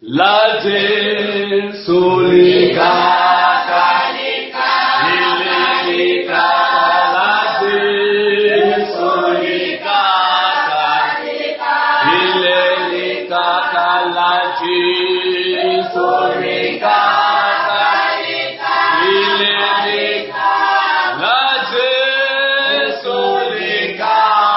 La Jesu likaka, ile likaka, la Jesu likaka, ile likaka, la Jesu likaka, ile likaka, la Jesu likaka.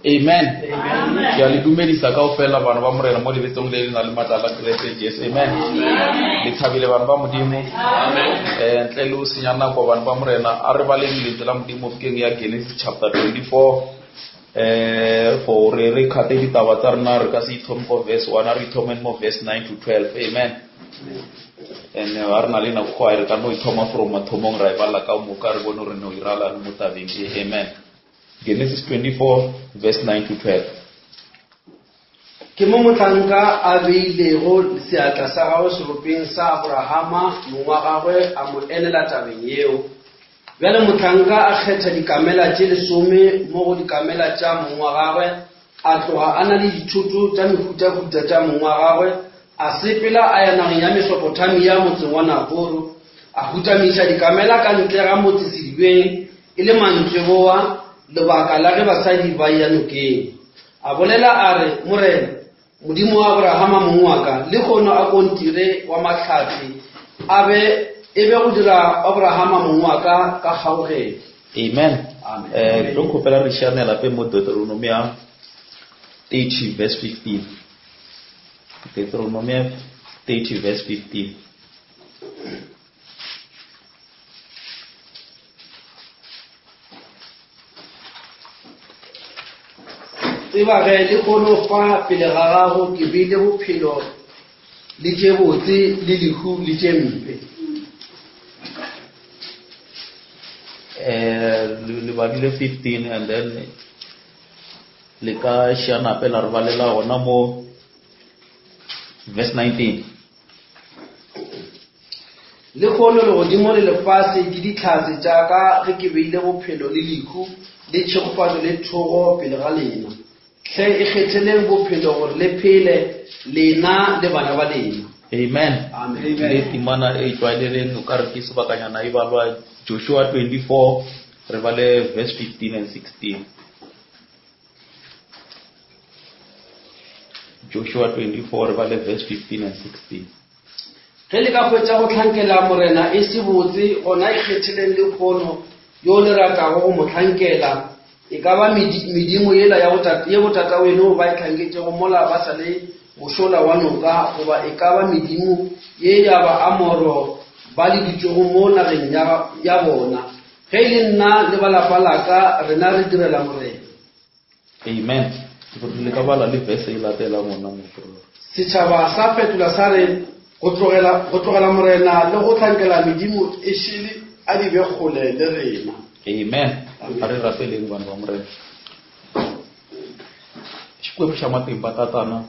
Amen. Ya lidumedisa kaofela bana ba morena mo lebetsong le na le matala Kriste Jesu. Amen. Le thabile bana ba modimo. Amen. Ntle le o senya nako bana ba morena a re baleng le tsela modimo fukeng ya Genesis chapter 24 for re khate ditaba tsa rena re ka se ithompo verse 1 re ithome mo verse 9 to 12. Amen. And arna le na go re ka no ithoma from mathomong ra ibala ka mo ka re bone re no irala le motabeng. Amen. Genesis 24 verse 9 to 12. Ke mo motlanka a beilego seatla sa gagwe seropeng sa Abrahama mongwa gagwe a mo enela tabeng yeo. Bjale motlanka a kgetha dikamela tše 10 mo go dikamela tša mongwa gagwe a tloga a na le dithoto tša mefutafuta tša mongwa gagwe a sepela a ya nageng ya Mesopotamia motseng wa Nakoro a hutamiša dikamela ka ntle ga motse sedibeng e le mantsweboa lebaka la ge basadi ba ya nokeng. A bolela a re morena modimo wa Abrahama mongwaka le kgono a kontire wa mahlapi ebe go dira Abrahama mongwaka ka kgaogelo. Amen. Amen. Lo khopela re shanela pe mo Deuteronomy 30 verse 15. Deuteronomy 30 verse 15. Tseba ge le kgono fa pele ga gago ke beile bophelo le tše botse le lehu le tše mpe. Le badile 15 and then le ka shana pela re balela gona mo verse 19. Le kgono le godimo le lefase ke ditlhase tša ka ge ke beile bophelo le lehu le tšhegofatšo le thogo pele ga lena. Hle e kgetheleng bophelo gore le phele lena le bana ba lena. Amen. Amen. Le timana e tlwaeleleng o ka re ke sebakanyana e balwa Joshua 24 re bale verse 15 and 16. Joshua 24 re bale verse 15 and 16. Ge le ka hwetša go tlhankela morena e se botse gona e kgetheleng le kgono yo le ratago go mo tlhankela e ka ba medimo yela ya botata weno ba e tlhanketšego mola ba sa le mošola wa noka goba e ka ba medimo ye ya ba Amoro ba le ditšego mo nageng ya bona ge e le nna le balapa la ka rena re direla morena. Amen. Le ka bala le verse e latela mona mo tlo. Setšhaba sa fetola sa re go tlogela morena le go tlhankela medimo e šele a di be kgole le rena. Amen. A re rapeleng bana ba morena. Xikwembu xa matimba tatana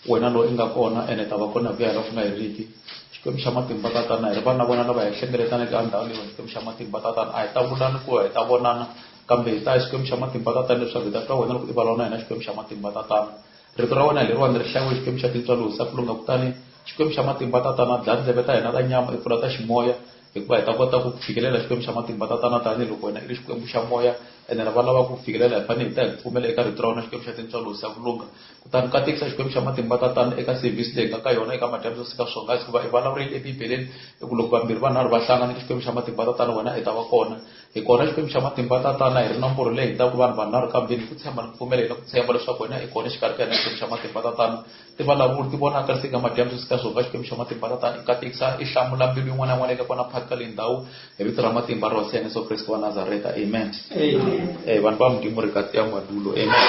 wena lo inga kona ene ta va kona ku ya ra ku nga heriki. Xikwembu xa matimba tatana hi vana vona lava hi hlengeletana eka ndhawu leyi Xikwembu xa matimba tatana a hi ta vulana ku hi ta vonana kambe hi ta hi Xikwembu xa matimba tatana leswaku hi ta twa wena loko i vulavula na hina Xikwembu xa matimba tatana. Rito ra wena leriwani ri hlayiwe Xikwembu xa tintswalo sa ku lunga kutani Xikwembu xa matimba tatana dlaya tindzeve ta hina ta nyama i pfula ta ximoya hikuva hi ta kota ku fikelela Xikwembu xa matimba tatana tanihiloko wena i ri Xikwembu xa moya ene va lava ku fikelela hi fanele hi ta hi pfumela eka rito ra wena Xikwembu xa tintswalo sa ku lunga kutani katekisa Xikwembu xa matimba tatana eka service leyi nga ka yona eka madyambu sika swonghasi hikuva i vulavurile ebibeleni i ku loko vambirhi vanharhu va hlangana Xikwembu xa matimba tatana wena i ta va kona hi kona Xikwembu xa matimba tatana hi ri nomboro leyi hi ta ku vanhu vanharhu kambeni ku tshemba ni ku pfumela hina ku tshemba leswaku wena i kona xikarhi ka hina Xikwembu xa matimba tatana ti vulavuli ti vonaka eka madyambu sika swonghasi Xikwembu xa matimba tatana i katekisa i hlamula mbilu yin'wana na yin'wana eka kona phati ka leyi ndhawu hi vito ra matimba ra wasi Yesu Kristo wa Nazareta. Amen. Vanhu va Modimo ri kati ya madulo. Amen.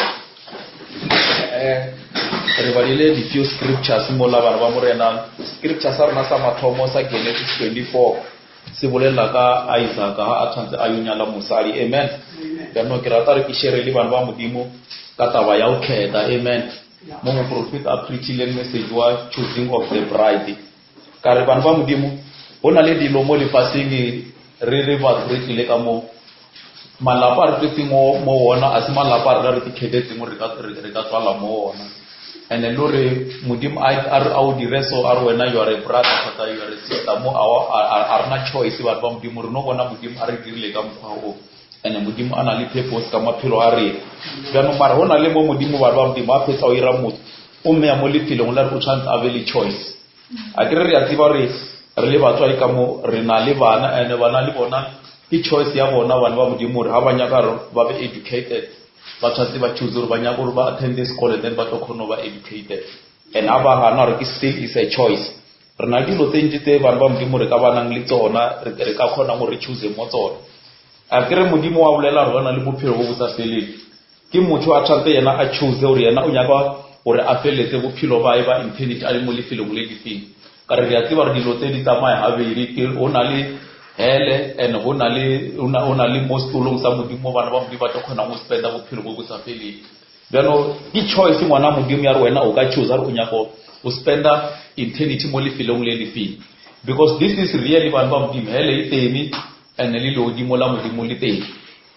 Re valile di few scriptures mo la vanhu va morena. Scriptures sa rona sa mathomo sa Genesis 24 se bolela ka Isaac ha a tshwantse a yo nyala mosadi. Amen. Jaanong ke rata re ke share le vanhu ba Modimo ka taba ya go kgetha. Amen. Mo mo prophet a preachile message wa choosing of the bride. Ka re vanhu ba Modimo ho na le dilo mo lefaseng re ba re tlile ka mo malapa re tletse mo wona a se malapa re re khedetse mo re ka tswala mo wona ene lo re Modimo a re au direso a re wena you are a brother kgotsa you are a sister mo a rena choice batho ba Modimo re no bona Modimo a re dirile ka mokgwa o ene Modimo a na le purpose ka maphelo a re jaanong mara ho na le mo Modimo batho ba Modimo a fetsa o ira motho o meya mo lefelong la re o tshwantse a be le choice a ke re a tseba re le batswadi ka mo re na le bana ene bana le bona ke choice ya bona bana ba Modimo re ha ba nyaka ba be educated ba tshwantse ba choose gore ba nyaka gore ba attend school then ba tlo kgona ba educated and aba hana re ke still is a choice re na dilo tse ntse bana ba Modimo re ka banang le tsona re ka kgona go re choose mo tsona a ke re Modimo wa bolela re bana le bophelo bo botsa feleng ke motho a tshwantse yena a choose gore yena o nyaka gore a feletse bophelo ba e ba infinity a le mo lefelong le difeng ka re ya tseba re dilo tse di tsamaya habedi ke o na le hele and ho na le mo stolong sa Modimo bana ba Modimo ba tlo khona go spenda bophelo bo botsa feleng bjano ke choice ngwana Modimo ya re wena o ka choose re o nyaka o spenda eternity mo lefelong le lefeng because this is really bana ba Modimo hele e teng and le Modimo la Modimo le teng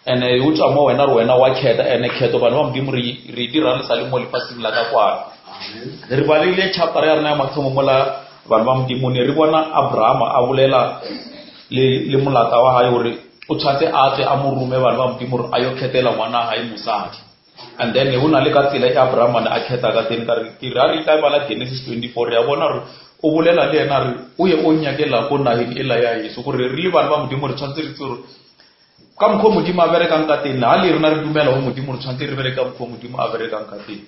and o tswa mo wena re wena wa khetha and khetho bana ba Modimo re dira le sa le mo lefaseng la ka kwa re ba le chapter ya rena ya mathomo mola bana ba Modimo ne re bona Abraham a bolela le molata wa hae hore o tshwantse a tle a mo rume bana ba Modimo re a yo khetela ngwana hae mosadi and then ho na le ka tsela ya Abraham a khetha ka teng ka re ke ra re ka bala Genesis 24 ya bona re o bolela le yena re o ye o nyakela go naheng ela ya Yesu gore re le bana ba Modimo re tshwantse re tsore ka mkho Modimo a berekang ka teng ha le rena re dumela ho Modimo re tshwantse re bereka mkho Modimo a berekang ka teng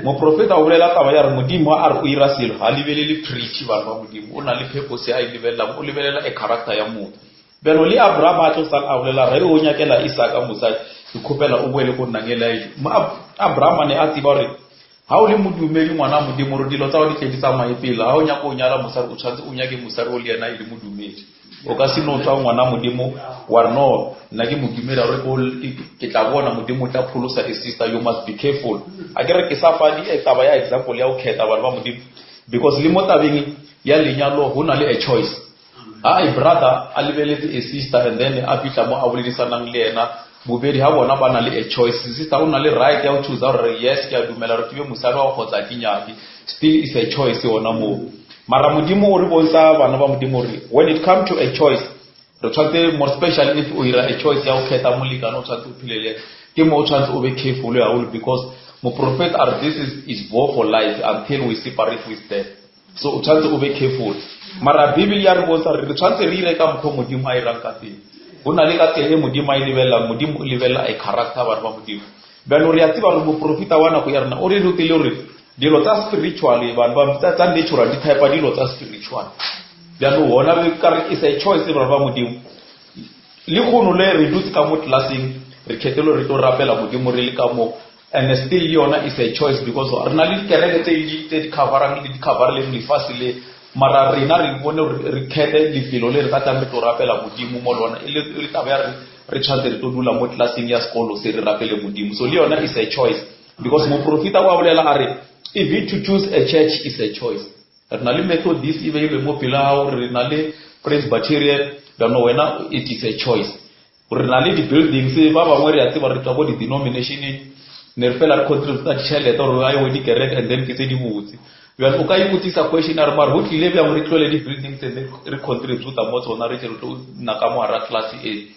mo profeta o bolela taba ya re Modimo a re o ira selo ha lebelele preach ba Modimo o na le purpose ya lebelela o lebelela e character ya motho beno le Abraham a tlosa a bolela re o nyakela Isaka mosadi ikhopela o boele go nnangela Abraham ne a tsiba re ha o le modumedi ngwana Modimo re dilo tsa o di tle di tsamaye pele ha o nyaka o nyala mosadi o tshwantse o nyake mosadi o le yena e le modumedi o ka se no tswa ngwana Modimo wa no nna ke modumedi re go ke tla bona Modimo tla pholosa a sister you must be careful a ke re ke sa fa di taba ya example ya o khetha bana ba Modimo because le mo tabeng ya lenyalo ho na le a choice a brother a lebeletse a sister and then a fitla mo a boledisanang le yena bobedi ha bona bana le a choice sister o na le right ya o choose gore yes ke a dumela re tibe mosadi wa khotsa kinyaki still is a choice ona mo mara Modimo o re bontsha bana ba Modimo re when it come to a choice re tshwantse more special if o ira a choice ya o khetha molekano o tshwantse o philele ke mo o tshwantse o be careful ya all because mo prophet are this is war for life until we separate with death so o tshwantse o be careful mara Bible ya re bontsha re tshwantse re ire ka mkho Modimo a irang ka teng ho na le ka tele Modimo a lebella Modimo o lebella a character ba Modimo bano re ya tsiba re mo prophet wa na go ya rena o re rutile hore dilo tsa spiritual ba tsa natural di type dilo tsa spiritual bjalo hona be ka re is a choice ba Modimo le khono le re dutse ka mo classing re khetelo re to rapela modimo re le ka mo and still yona is a choice because rena le kereke tse di coverang le di cover le le fasile mara rena re bone re khete lefelo le re ka tla to rapela modimo mo lona le taba ya re tshwantse re to dula mo classing ya sekolo se re rapele modimo so le yona is a choice because mo profita wa bolela are if you to choose a church is a choice rena le Methodist e be le mo pila rena le Presbyterian no wena it is a choice rena le di buildings ba bangwe re a tseba re tla go di denomination ne re fela re contribute ka tšhelete gore a yo di kereke and then ke tse di botse bjale o ka ipotisa question a re mare go tlile bjang re tlole di buildings re contribute mo tsona re ke re tlo nna ka mo ara class e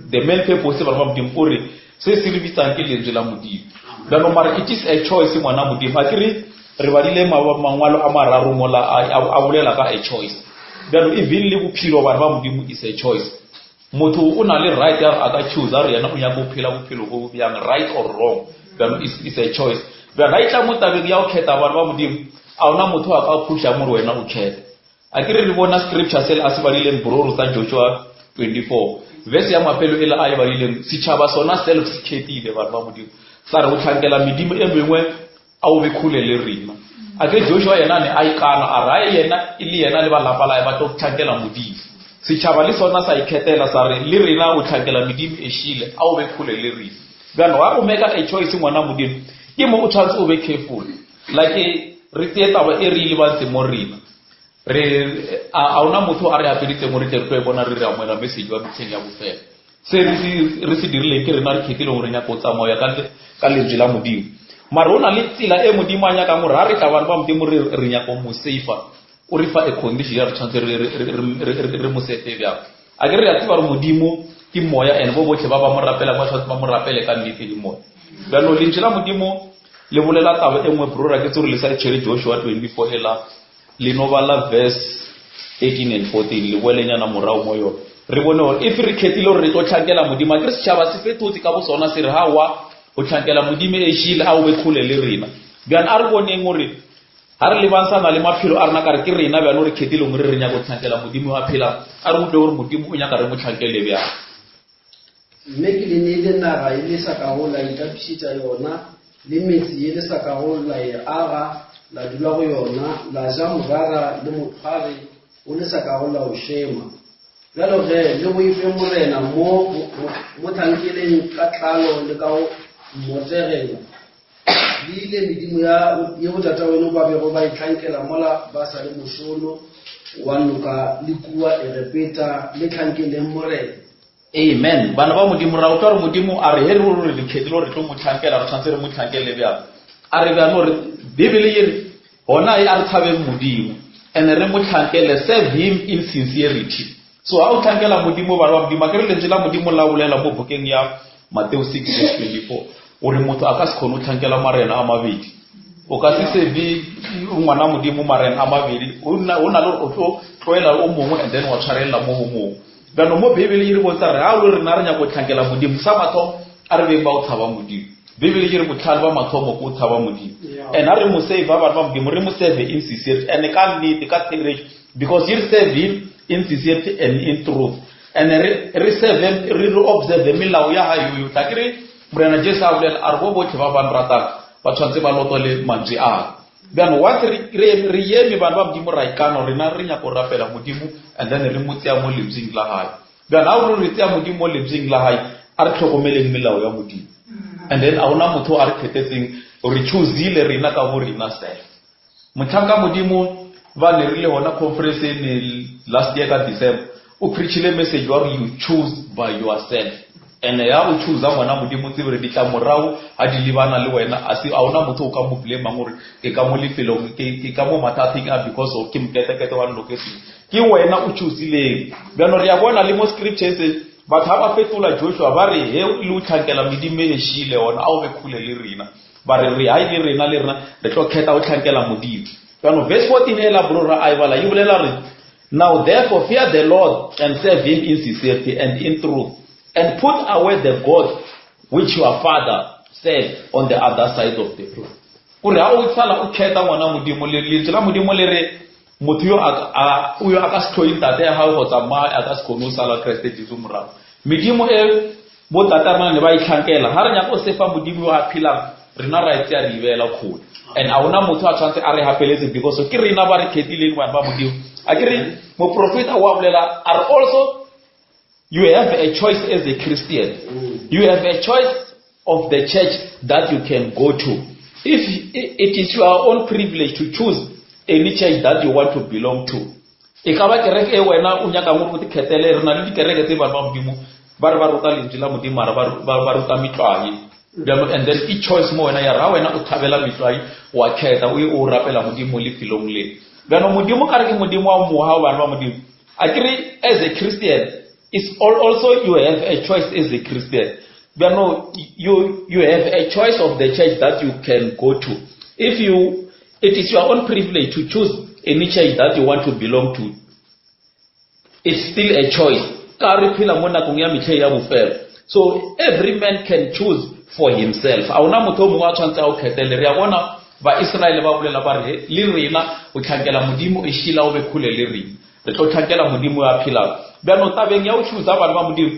the main purpose ba modimo gore se se re bitsang ke lentswe la modimo bjale mare it is a choice ngwana modimo a ke re badile mangwalo a mararo mola a bolela ka a choice bjale even le bophelo ba modimo is a choice motho o na le right a ka choose a re yena o nyaka go phela bophelo go bjang right or wrong is a choice but right tla mo tabeng ya o kheta ba modimo a ona motho a ka phusha mo wena o kheta a ke re bona scripture sele a se badileng bororo sa Joshua 24 verse ya mapelo ela a e badileng sitshaba sona self sekhetile ba modimo sa re o tlhankela medimo e mengwe a o be khule le rena a ke Joshua yena ne a ikana a ra yena ile yena le ba lapa la ba to tlhankela modimo sitshaba le sona sa ikhetela sa re le rena o tlhankela medimo e shile a o be khule le rena then wa o make a choice ngwana modimo ke mo o tshwantse o be careful like re teta ba e re ile ba tse mo rena re a ona motho a re apeditse mo re tle re bona re re amela message wa bitsheng ya bofela se re se dirile ke rena re khethile gore nya go tsamaya ka lentswe la modimo mara ona le tsela e modimo anya ka mo ra re tla ba modimo re nya go mo safer o re fa a condition ya re tshwantse re mo sete bya a ke re ya tseba re modimo ke moya ene bo botlhe ba mo rapela ba tshwantse ba mo rapele ka nnete di moya bjalo lentswe la modimo le bolela taba e nngwe brora ke tsore le sa tshwere Joshua 24 ela le no bala verse 18 and 14 le boelenyana morao mo yo re bone gore if re khetile re tlo tlhankela modimo a ke se tshaba se fetotse ka bo sona se re ha wa o tlhankela modimo e shile a o be khule le rena bjana a re boneng gore ha re lebansana le maphelo a rena ka re ke rena bjana re khetile mo re nya go tlhankela modimo wa phela a re utlwe gore modimo o nya ka re mo tlhankele bjana mme ke le ne naga ile sa ka go la itapisitsa yona le metsi ile sa ka go la e aga la dula go yona la ja morara le motlhare o le sa ka go la o shema jalo ge le go ife morena mo thankeleng ka tlalo le ka go motegela le ile medimo ya go tata wena ba bego ba itlhankela mola ba sa le mošono wa noka le kua e repeta le tlhankeleng morena amen bana ba modimo ra utlwa re modimo a re he re le khedilo re tlo mo tlhankela re tshwantse re mo tlhankele bjang a re bjang gore bibele e re hona e a re thabeng modimo and re mo tlhankele serve him in sincerity so ha o tlhankela modimo bana ba modimo a ke re lentswe la modimo la bolela mo bukeng ya Matthew 6:24 ore motho a ka se khone o tlhankela marena a mabedi o ka se sebi ngwana modimo marena a mabedi o na le o tlo tloela o mongwe and then wa tshwarela mo mongwe bjano mo bibele e re botsa re ha o re na re nya go tlhankela modimo sa matho a re beng ba o tshaba modimo bibele e re botlhale ba mathomo go tshaba modimo and a re mo save ba modimo re mo save in sincerity and ka nnete ka theory because you serve him in sincerity and in truth and re serve re observe melao ya hayo ta kire morena Jesu a bolela a re bo botlhe ba ba ratang ba tshwantse ba lotole mantswe a bjano wa re yeme bana ba modimo ra ikana rena re nya go rapela modimo and then re mo tsaya mo lebzing la hae bjana a re tsaya modimo mo lebzing la hae a re tlhokomeleng melao ya modimo and then a ona motho a re khethetseng re choosile rena ka bo rena self motlhanka modimo ba ne rile hona conference in last year ka December o preachile message wa you choose by yourself and ya o choose ngwana modimo tsebe re ditla morao ha di libana le wena a se a ona motho o ka mo blame gore ke ka mo lefelo ke ka mo mathating a because of kim kete wa location ke wena o choose le bjano re ya bona le mo scriptures ba thaba fetola Joshua ba re he le o tlhankela medimo e shile ona a o be khule le rena ba re re ha ile rena le rena re tlo kheta o tlhankela modimo bjano verse 14 ela brora a ibala you bolela re now therefore fear the Lord and serve him in sincerity and in truth and put away the God which your father said on the other side of the flood. Uri ha o tsala o kheta ngwana modimo le tsela modimo le re motho yo a ka se tlhoing tate ya hao go tsamaya a ka se khone o sala Kriste Jesu morago medimo e bo tatarana ne ba itlhankela ha re nya go sefa modimo wa philang rena ra itse a re lebela khona and a ona motho a tshwantse a re hapeletse because ke rena ba re khetileng bana ba modimo a ke re mo profeta wa bolela are also you have a choice as a Christian. You have a choice of the church that you can go to. If it is your own privilege to choose any church that you want to belong to. Ekaba kereke e wena o nyaka mo go tikhetele rena le dikereke tse ba modimo ba re ba ruta lentswe la modimo ba ruta mitlwae. And then each choice mo wena ya ra wena o thabela mitlwae wa khetha o rapela modimo le filong le. Bana modimo ka re ke modimo wa mo ha bana ba modimo. Akere as a Christian it's also you have a choice as a Christian. But no, you have a choice of the church that you can go to. It is your own privilege to choose any church that you want to belong to. It's still a choice. So every man can choose for himself. Ba Israel ba bolela ba re le rena o tlhankela modimo e shila o be khule le rena re tlo tlhankela modimo ya phila ba no tabeng ya o chuza bana ba modimo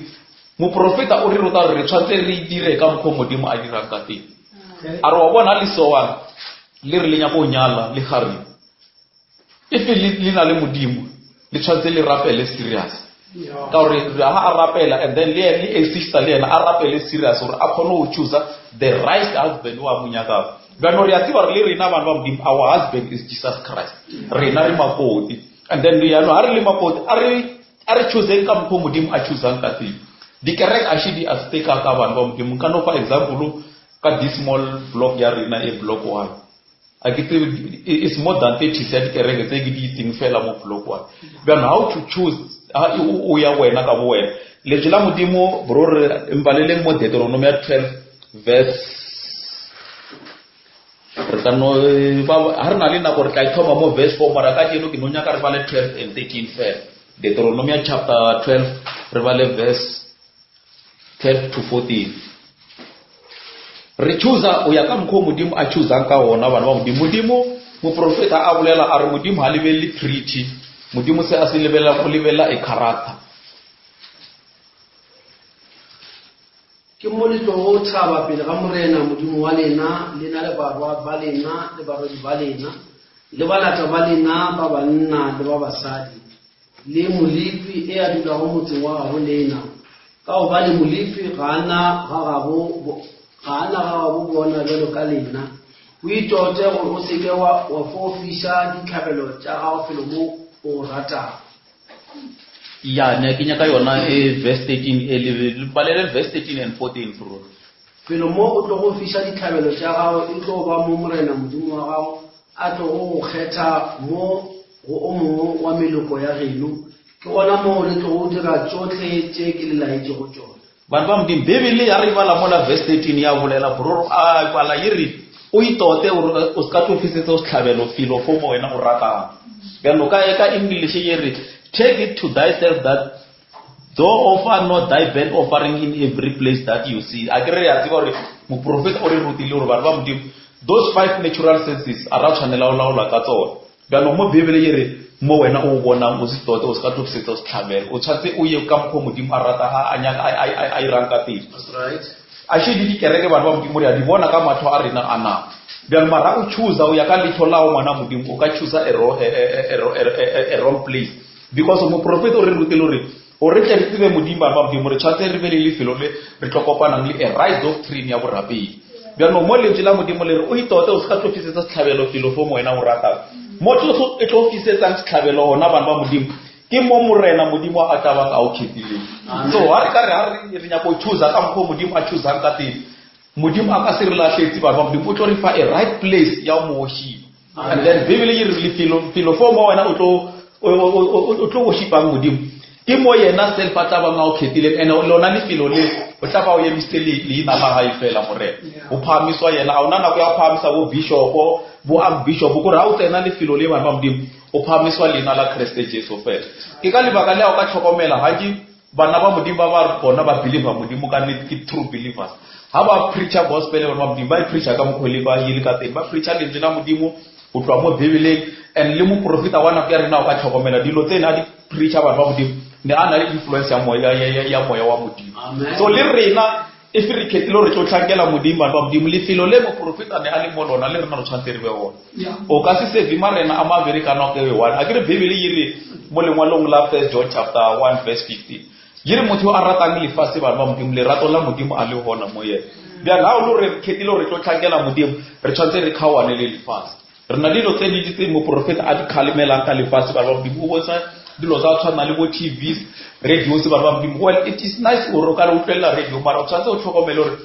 mo profeta o re ruta re tshwantse re dire ka mokgo modimo a dira ka teng a re wa bona le sowana le re lenya go nyala le gare if le na le modimo le tshwantse le rapele serious ka gore ha a rapela and then le a sister le ena a rapele serious gore a khone o choose the right husband wa munyaka. Our husband is Jesus Christ. And then we are choosing come mudim a choose kati. The correct ashidi as take a kaban bomb. For example, cut this small block yarina a block one. I get it's more than 30 said correct thing fell among block one. But how to choose uya wena kabuwe. Lejula mudimo bro imbalele mo Deuteronomy 12 verse har na le na gore ka ithoma mo verse 4 mara ka ke no nya ka re bale 12 and 13 fair Deuteronomy chapter 12 re bale verse 12 to 14 re choose o ya ka mkho modimo a choose ka ona bana ba modimo mo profeta a bolela a re modimo ha lebele treaty modimo se a se lebela go lebela e character ke mo le tlo tshaba pele ga morena modimo wa lena le na le barwa ba lena le barwa ba lena le balata ba lena ba banna le ba basadi le molipi e a dula go motse wa go lena ka o ba le molipi ga ana ga go bona jalo ka lena o itote go o seke wa fofisa ditlhabelo tša gago felo mo o rata. Ya ne ke nyaka yona e verse 13 e balele verse 13 and 14 bro. Felo mo o tlo go fisha ditlhabelo tša gago e tlo ba mo morena modimo wa gago a tlo go kgetha mo go o mongwe wa meloko ya geno ke gona mo le tlo go dira tsotlhe tše ke le laetse go tsona. Bana ba modimo Bibele ya re bala mola verse 13 ya bolela bro a bala yiri o itote o ska tlo fisetsa o tlhabelo filo fo mo wena o ratang. Bjalo ka English yiri take it to thyself that thou offer not thy burnt offering in every place that you see. Agree ya tsibore mo prophet o re rutile gore bana ba modimo those 5 natural senses ara tshwanela o laola ka tsona. Bjalo mo Bibele yiri mo wena o bona o se tote o ska tlo fisetsa o tlhabelo o tshwantse o ye ka mkho modimo a rata ha anyaka a iranga teng. That's right. A shedi di kereke bana ba modimo ya di bona ka matho a rena ana. Bjalo mara o choose o ya ka litho lao mwana modimo o ka choose a wrong place. Because mo prophet o re rutile re o re tle re tsebe modimo ba modimo re tshwantse re bele le felo le re tlokopana le a right doctrine ya borapedi. Bjalo mo le tsela modimo le re o itote o se ka tlofisetsa tlhabelo felo fo mo wena o rata mo tlo e tlofisetsa tlhabelo ona bana ba modimo ke mo morena modimo a tabang a o khitile. So ha re ka re nya go choose ka mkho modimo a choose ka teng modimo a ka se re lahletse bana ba modimo o tlo re fa a right place ya mo worship. And then Bibele e re le felo fo mo wena o tlo worshipang modimo ke mo yena self a taba nga o khethile ene lona le filo le o taba o yemise le ina ba ha ifela morena o phamiswa yena a ona na go ya phamisa bo bishop bo archbishop go ra o tsena le filo le bana ba modimo o phamiswa lena la Kriste Jesu fela ke ka lebaka le a ka tlhokomela ha ke bana ba modimo ba bona ba believer modimo ka ne ke true believers ha ba preacher gospel ba modimo ba preacher ka mkholi ba yile ka teng ba preacher le jena modimo o tloa mo Bibeleng and le mo profeta wana ke rena o ka tlhokomela dilo tsena di preacher ba modimo ne a na le influence ya moya wa modimo. Amen. So le rena if re khethile re tlo tlhankela modimo ba modimo lefelo le mo profeta ne a le mo lona le rena re tshwantse re be ona. O ka se se vima rena a maveri kana ke one a ke re Bibele yire mo lengwalong la 1 John chapter 1 verse 15 yire motho a ratang lefase ba modimo le rato la modimo a le hona mo yena bja ha o lo re khethile re tlo tlhankela modimo re tshwantse re khawane le lefase re na dilo tse di tse mo profeta a di khalemela ka lefase ba modimo o botsa dilo tsa tshwana le bo TVs radio se ba modimo. Well, it is nice o ro ka re utlwela radio mara o tshwantse o tlhokomele gore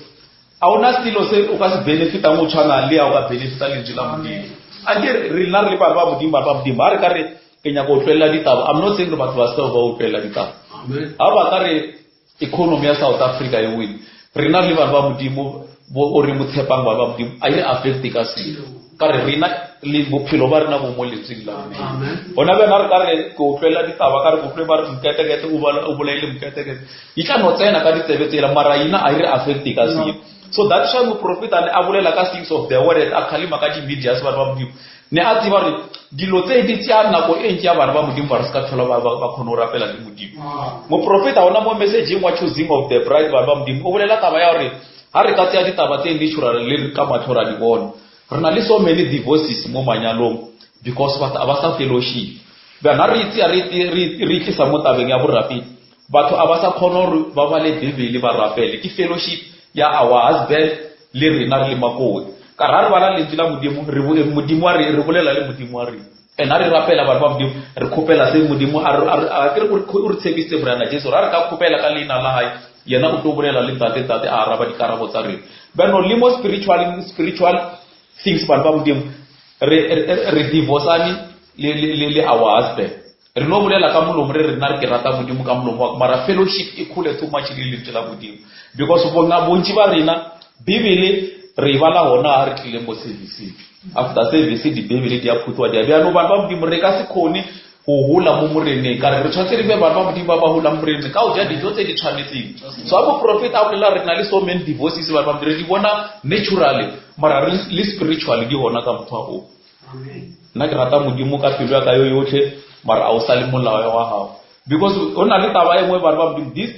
a ona stilo se o ka se benefita mo tshwana le a o ka benefita le jela modimo a ke re na re ba modimo a re ka re ke nya go utlwela ditaba. I'm not saying re batho ba se ba utlwela ditaba. Amen. A ba ka re economy ya South Africa e win re na le ba modimo bo o re motshepang ba modimo a ile affect ka se ka re rena le bophelo ba rena bo mo letseng la Amen. ona be na re ka re go utlwela ditaba ka re go utlwe ba re mketekete o bolaile mketekete e tla no tsena ka ditsebe tsela mara ina a ile affect ka se. So that's why the prophet and abulela ka things of the word a khalima ka di media se ba modimo ne a tsi ba re dilo tse di tsia nako e ntse ba modimo ba re ska thola ba khona o rapela le modimo. Mo prophet ona mo message wa choosing of the bride ba modimo o bolela taba ya hore ha re ka tsia ditaba tse natural le ka mathora di bona re na le so many divorces mo manyalong because batho a ba sa fellowship ba na re itse re tlisa mo tabeng ya borapi batho a ba sa khona re ba ba le Bibele ba rapele ke fellowship ya our husband le rena re le makoti ka ra re bana le dila modimo re bo modimo re bolela le modimo re ena re rapela ba modimo re khopela se modimo a ke re tshebise brana Jesu ra re ka khopela ka leina la hae yena o tlo bolela le tate a araba dikarabo tsa rena ba no le mo spiritual things ba modimo re divorceani le our husband re no bolela ka molomo re na re ke rata modimo ka molomo wa mara fellowship e khule too much le tla modimo because bona bontsi ba rena Bibele re bala hona a re tlile mo service after service di Bibele di a phutwa di a bya no ba modimo re ka se khone go hola mo morene ka re tshwantse re be ba modimo ba hola mo morene ka o ja dijo tse di tshwanetseng. So abo prophet a bolela re na le so many divorces ba modimo re di bona naturally mara le spiritually di hona ka motho go. Amen. Na ke rata modimo ka pelo ya ka yo yotlhe mara a o sale molao wa hao because ona le taba e mo ba modimo this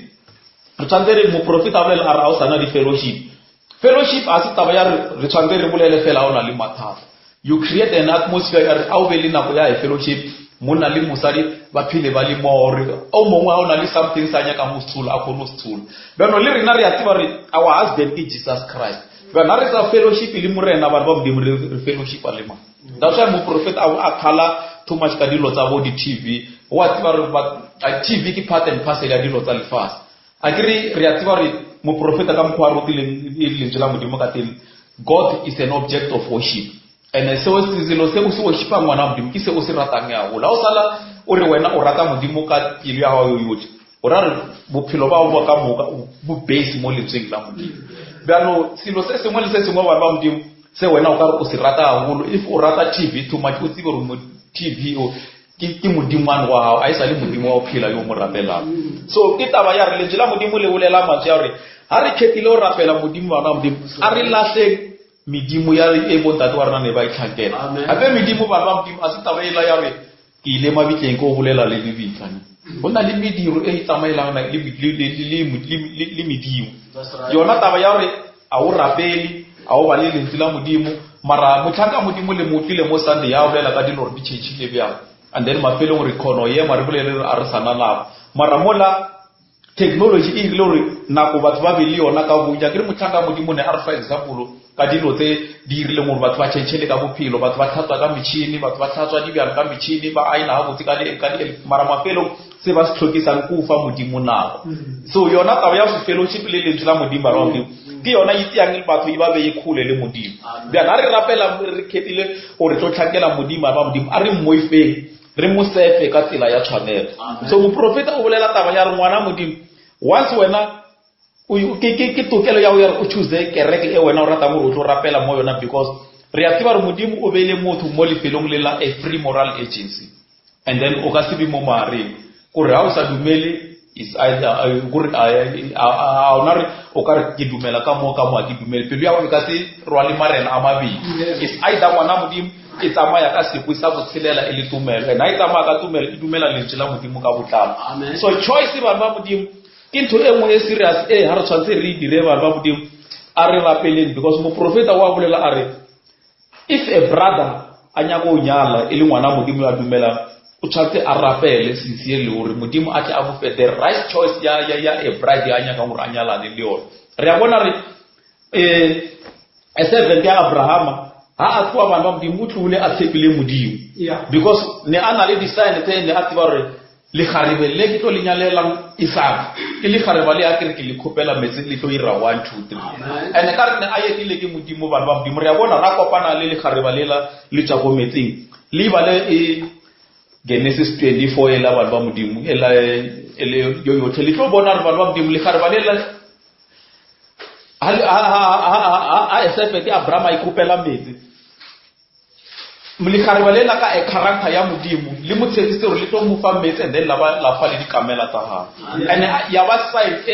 tshwantse re mo prophet a bolela a o sana di fellowship a se taba ya re tshwantse re bolele fela ona le mathata. You create an atmosphere ya re a o be le nako ya fellowship mona le mosadi ba phile ba le more o mongwe a ona le something sa nya ka mo stool a khono stool beno le rena re ya tseba re our husband is Jesus Christ bana re sa fellowship le morena ba modimo re fellowship a le ma that's why mo prophet a khala too much ka dilo tsa bo di TV wa tseba re ba TV ke part and parcel ya dilo tsa lefase a ke re ya tseba re mo prophet ka mkhwa rotileng le tsela modimo ka teng God is an object of worship. And so sizilo se o se worship ngwana modimo ke se o se ratang ya go la o sala o re wena o rata modimo ka pelo ya gago yotlhe o ra re bophelo ba bo ka moka bo base mo letseng la modimo bjalo silo se sengwe le se sengwe ba modimo se wena o ka re o se rata haholo if o rata TV too much o tsebe re TV o ke modimo wa gago a isa le modimo wa o phela yo mo rapela. So ke taba ya re le jela modimo le bolela matse ya re ha re khethile o rapela modimo wa modimo a re lahle midimo ya e bontate wa rena ne ba itlhakela ape midimo ba modimo a se taba ela ya re ke ile mabitleng ko bolela le bibitlane bona le mediro e tsamaelang le medimo yona taba ya re a o rapeli a o ba le lentsi la modimo mara motlhaka modimo le motlile mo Sunday ya o bolela ka dilo re di tshetse bjang and then mafelong re khono ye mare bolele a re sana la mara mola technology e ile re nako batho ba bele yona ka boja ke motlhaka modimo ne a re fa example ka dilo tse di rile mo batho ba tshentshele ka bophelo batho ba tlhatswa ka metšhini batho ba tlhatswa di bjang ka metšhini ba aina ha botse ka di mara mafelo se ba se tlhokisang go fa modimo nako so yona taba ya se fellowship le lentse la modimo ba rona ke yona itiang batho ba be ikhule le modimo bjana re rapela re khethile o re tlo tlhakela modimo ba modimo a re moifeng re mo sefe ka tsela ya tshwanelo. So mo profeta o bolela taba ya re ngwana modimo once wena ke tokelo ya o choose kereke e wena o rata mo o tlo rapela mo yona because re a tseba re modimo o beile motho mo lefelong le la a free moral agency and then o ka se be mo mare go re ha o sa dumele is either go re a ona re o ka re ke dumela ka mo ke dumele pelo ya o ka se rwale marena a mabedi is either ngwana modimo e tsamaya ka sepo sa botshelela e le tumelo and ha e tsamaya ka tumelo e dumela lentswe la modimo ka botlalo. So choice ba ba modimo ke ntho e nngwe e serious ha re tshwantse re dire ba ba modimo a re rapeleng because mo profeta wa bolela a re if a brother anya go nyala e le ngwana modimo ya dumela o tshwantse a rapele sincerely hore modimo a tle a mo fe the right choice ya a bride anya ka gore anyala le yona. Re a bona re a servant ya Abraham ha a tloa bana ba modimo tlole a tshepile modimo because ne ana le design tse ne a tseba re le kharebe le ke tlo le nyalela Isaac ke le khareba le a kere ke le khopela metse le tlo ira 1 2 3 and ka re ne a yetile ke modimo bana ba modimo re a bona ra kopana le khareba lela le tsa go metseng le ba le Genesis 24 ela bana ba modimo ela ele yo le tlo bona re bana ba modimo le khareba lela a servant ya Abraham a ikopela metsi mlikhareba lela ka e character ya modimo le motshedise re le tlo mo fa metsi and then la fa le dikamela tsa ha and ya ba side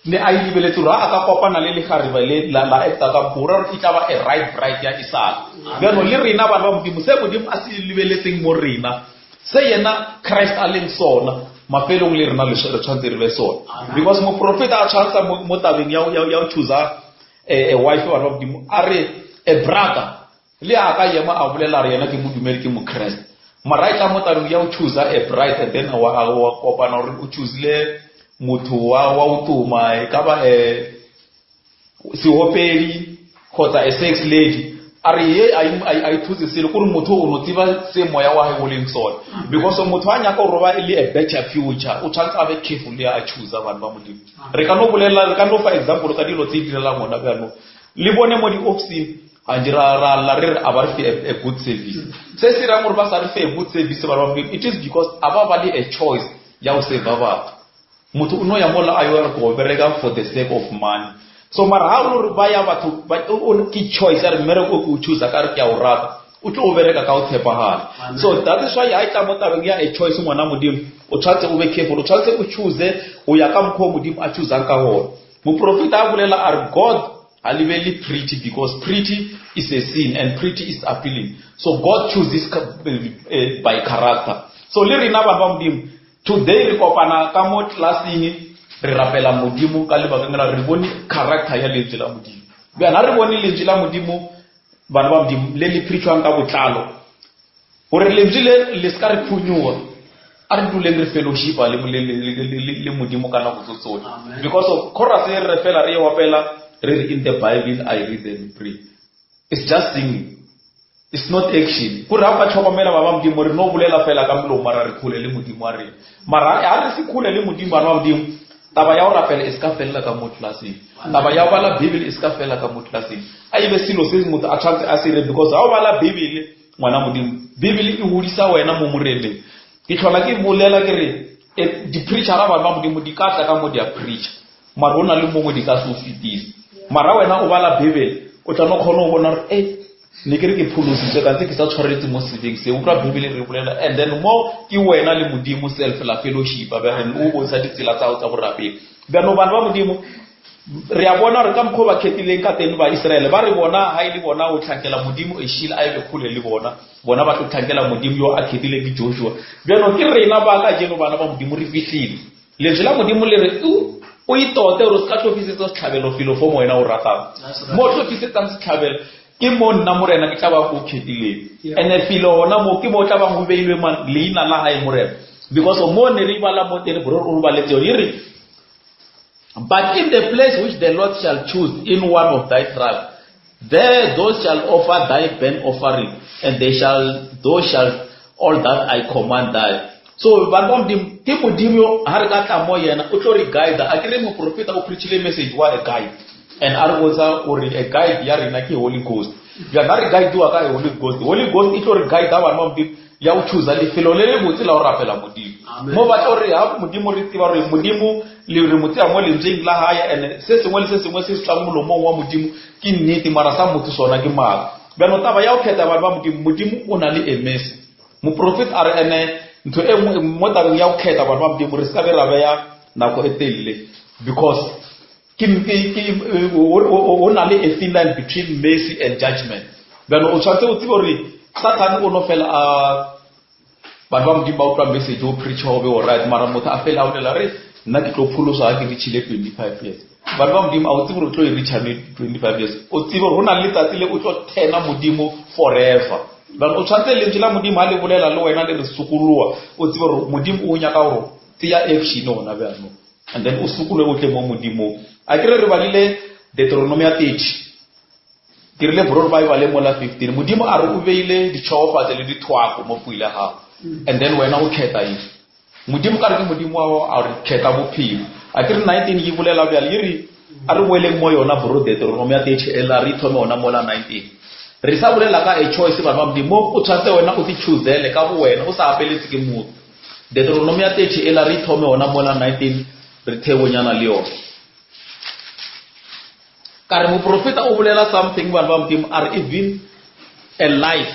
ne a ilebeletse ra aka kopana le lekhareba le la etsa ka pura re tla ba a right bright ya Isaac gano le rena bana ba modimo se modimo a se lebeletseng mo rena se yena Christ a leng sona mafelong le rena le tshwantse re be sona because mo profeta a tshwantsa mo tabeng ya choose a wife wa modimo are a brother le aka yema a bolela re yena ke modumedi ke mo Christ mara itla mo tabeng ya choose a bride and then wa kopana re o choose le motho wa utuma e ka ba sihopedi khotsa a sex lady are ye I thuze sele gore motho o no tsiba se moya wa hae go leng sona because motho a nyaka go roba ile a better future o tshwantse a be careful le a choose bana ba modimo re ka no bolela re ka no fa example ka dilo tse direla mona ka no le bone mo di office andira la re aba a good service se se ra gore ba sa re fe a good service ba ba it is because aba ba le a choice ya o se baba motho uno ya mola ayo re go bereka for the sake of money so mara ha o re ba ya batho ba o ke choice ya re mere go go choose ka re ke a o rata o tlo o bereka ka o tshepagala so that is why I tla mo tabeng ya a choice ngwana modimo o tshwantse o be careful o tshwantse o choose o ya ka mkho modimo a choose ka hona mo profeta a bolela are God alibeli pretty because pretty is a sin and pretty is appealing so God chooses by character so le rena ba ba modimo today re kopana ka mo classing re rapela modimo ka le ba ngela re bone character ya lentswe la modimo ba na re bone lentswe la modimo bana ba modimo le le preachwang ka botlalo gore lentswe le ska re phunyuwa a re dule re fellowship le modimo kana go tsotsona because of chorus re fela re wapela read in the Bible I read and pray it's just singing it's not action kura ka tlhokomela ba modimo re no bolela fela ka mlo mara re khule le modimo a re mara a re se khule le modimo ba modimo taba ya o rapela e ska fela ka mo classing taba ya bala Bible e ska fela ka mo classing a ibe silo se motho a tshwantse a sire because ha o bala Bible ngwana modimo Bible e hudisa wena mo morele ke tlhola ke bolela ke re di preacher ba modimo di ka tla ka mo dia preach mara ona le mongwe di ka se fitisa mara wena o bala Bible o tla no khona o bona ne ke re ke pholositse ka tse ke sa tshwaretse mo seding se o tla Bible re bolela and then mo ke wena le modimo self la fellowship ba re o bo sa ditsela tsa go rapela ba no bana ba modimo re a bona re ka mkho ba khetileng ka teng ba Israel ba re bona ha ile bona o tlhankela modimo e shila a ile khule le bona ba tlo tlhankela modimo yo a khetile ke Joshua ba no ke rena ba ka jeno bana ba modimo re fihlile le jela modimo le re o itote o ska tlofisetsa setlhabelo filo fo mo wena o ratang mo tlofisetsa setlhabelo ke mo nna morena ke tla ba go khetileng ene filo hona mo ke mo tla ba go beilwe man leina la hae morena because mo ne re bala mo teng bro o baletse yo iri but in the place which the Lord shall choose in one of thy tribes there those shall offer thy burnt offering and thou shalt all that I command thy so bantu mdim ke modimo ha re ka tla mo yena o tlo re guide a ke re mo profeta o preachile message wa a guide and argoza or a guide ya rena ke Holy Ghost ya na re guide wa ka Holy Ghost e tlo re guide ba mo mdim ya o choose le felo le le botse la o rapela modimo mo ba tlo re ha modimo re tiba re modimo le re motse a mo le njeng la haya and se sengwe le se sengwe se tla mo lomong wa modimo ke nnete mara sa motho sona ke mara ba no taba ya o kheta ba modimo o na le emese mo prophet are ene ntho e mo tabeng ya o kheta ba modimo re ska be ra beya nako e telle because o na le a thin line between mercy and judgment ba no o tshwantse o tsebe re Satan o no fela ba ba mdi ba utlwa message o preacher o be o right mara motho a fela o le la re nna ke tlo pholosa ga ke reachile 25 years ba ba mdi a o tsebe re tlo reach 25 years o tsebe re hona le tsatsi le o tlo tena modimo forever ba o tshwantse le ntse la modimo a le bolela le wena le re sukuluwa o tsebe re modimo o nyaka gore tsia action ona ba no and then o sukulwe o tle mo modimo a kere re balile Deuteronomy 30 dirile bro Bible le mola 15 modimo a re o beile di chofa le di twako mo puile ha and then wena o kheta eng modimo ka re modimo wa a re kheta bophelo a kere 19 yi bolela bjale yiri a re boeleng mo yona bro Deuteronomy 30 ela re thoma ona mola 19 re sa bolela ka a choice ba modimo o tshwantse wena o ti choosele ka bo wena o sa apeletse ke motho Deuteronomy 30 ela re thoma ona mola 19 re thebonyana le yona kare mo profeta o bolela something ba modimo are even a life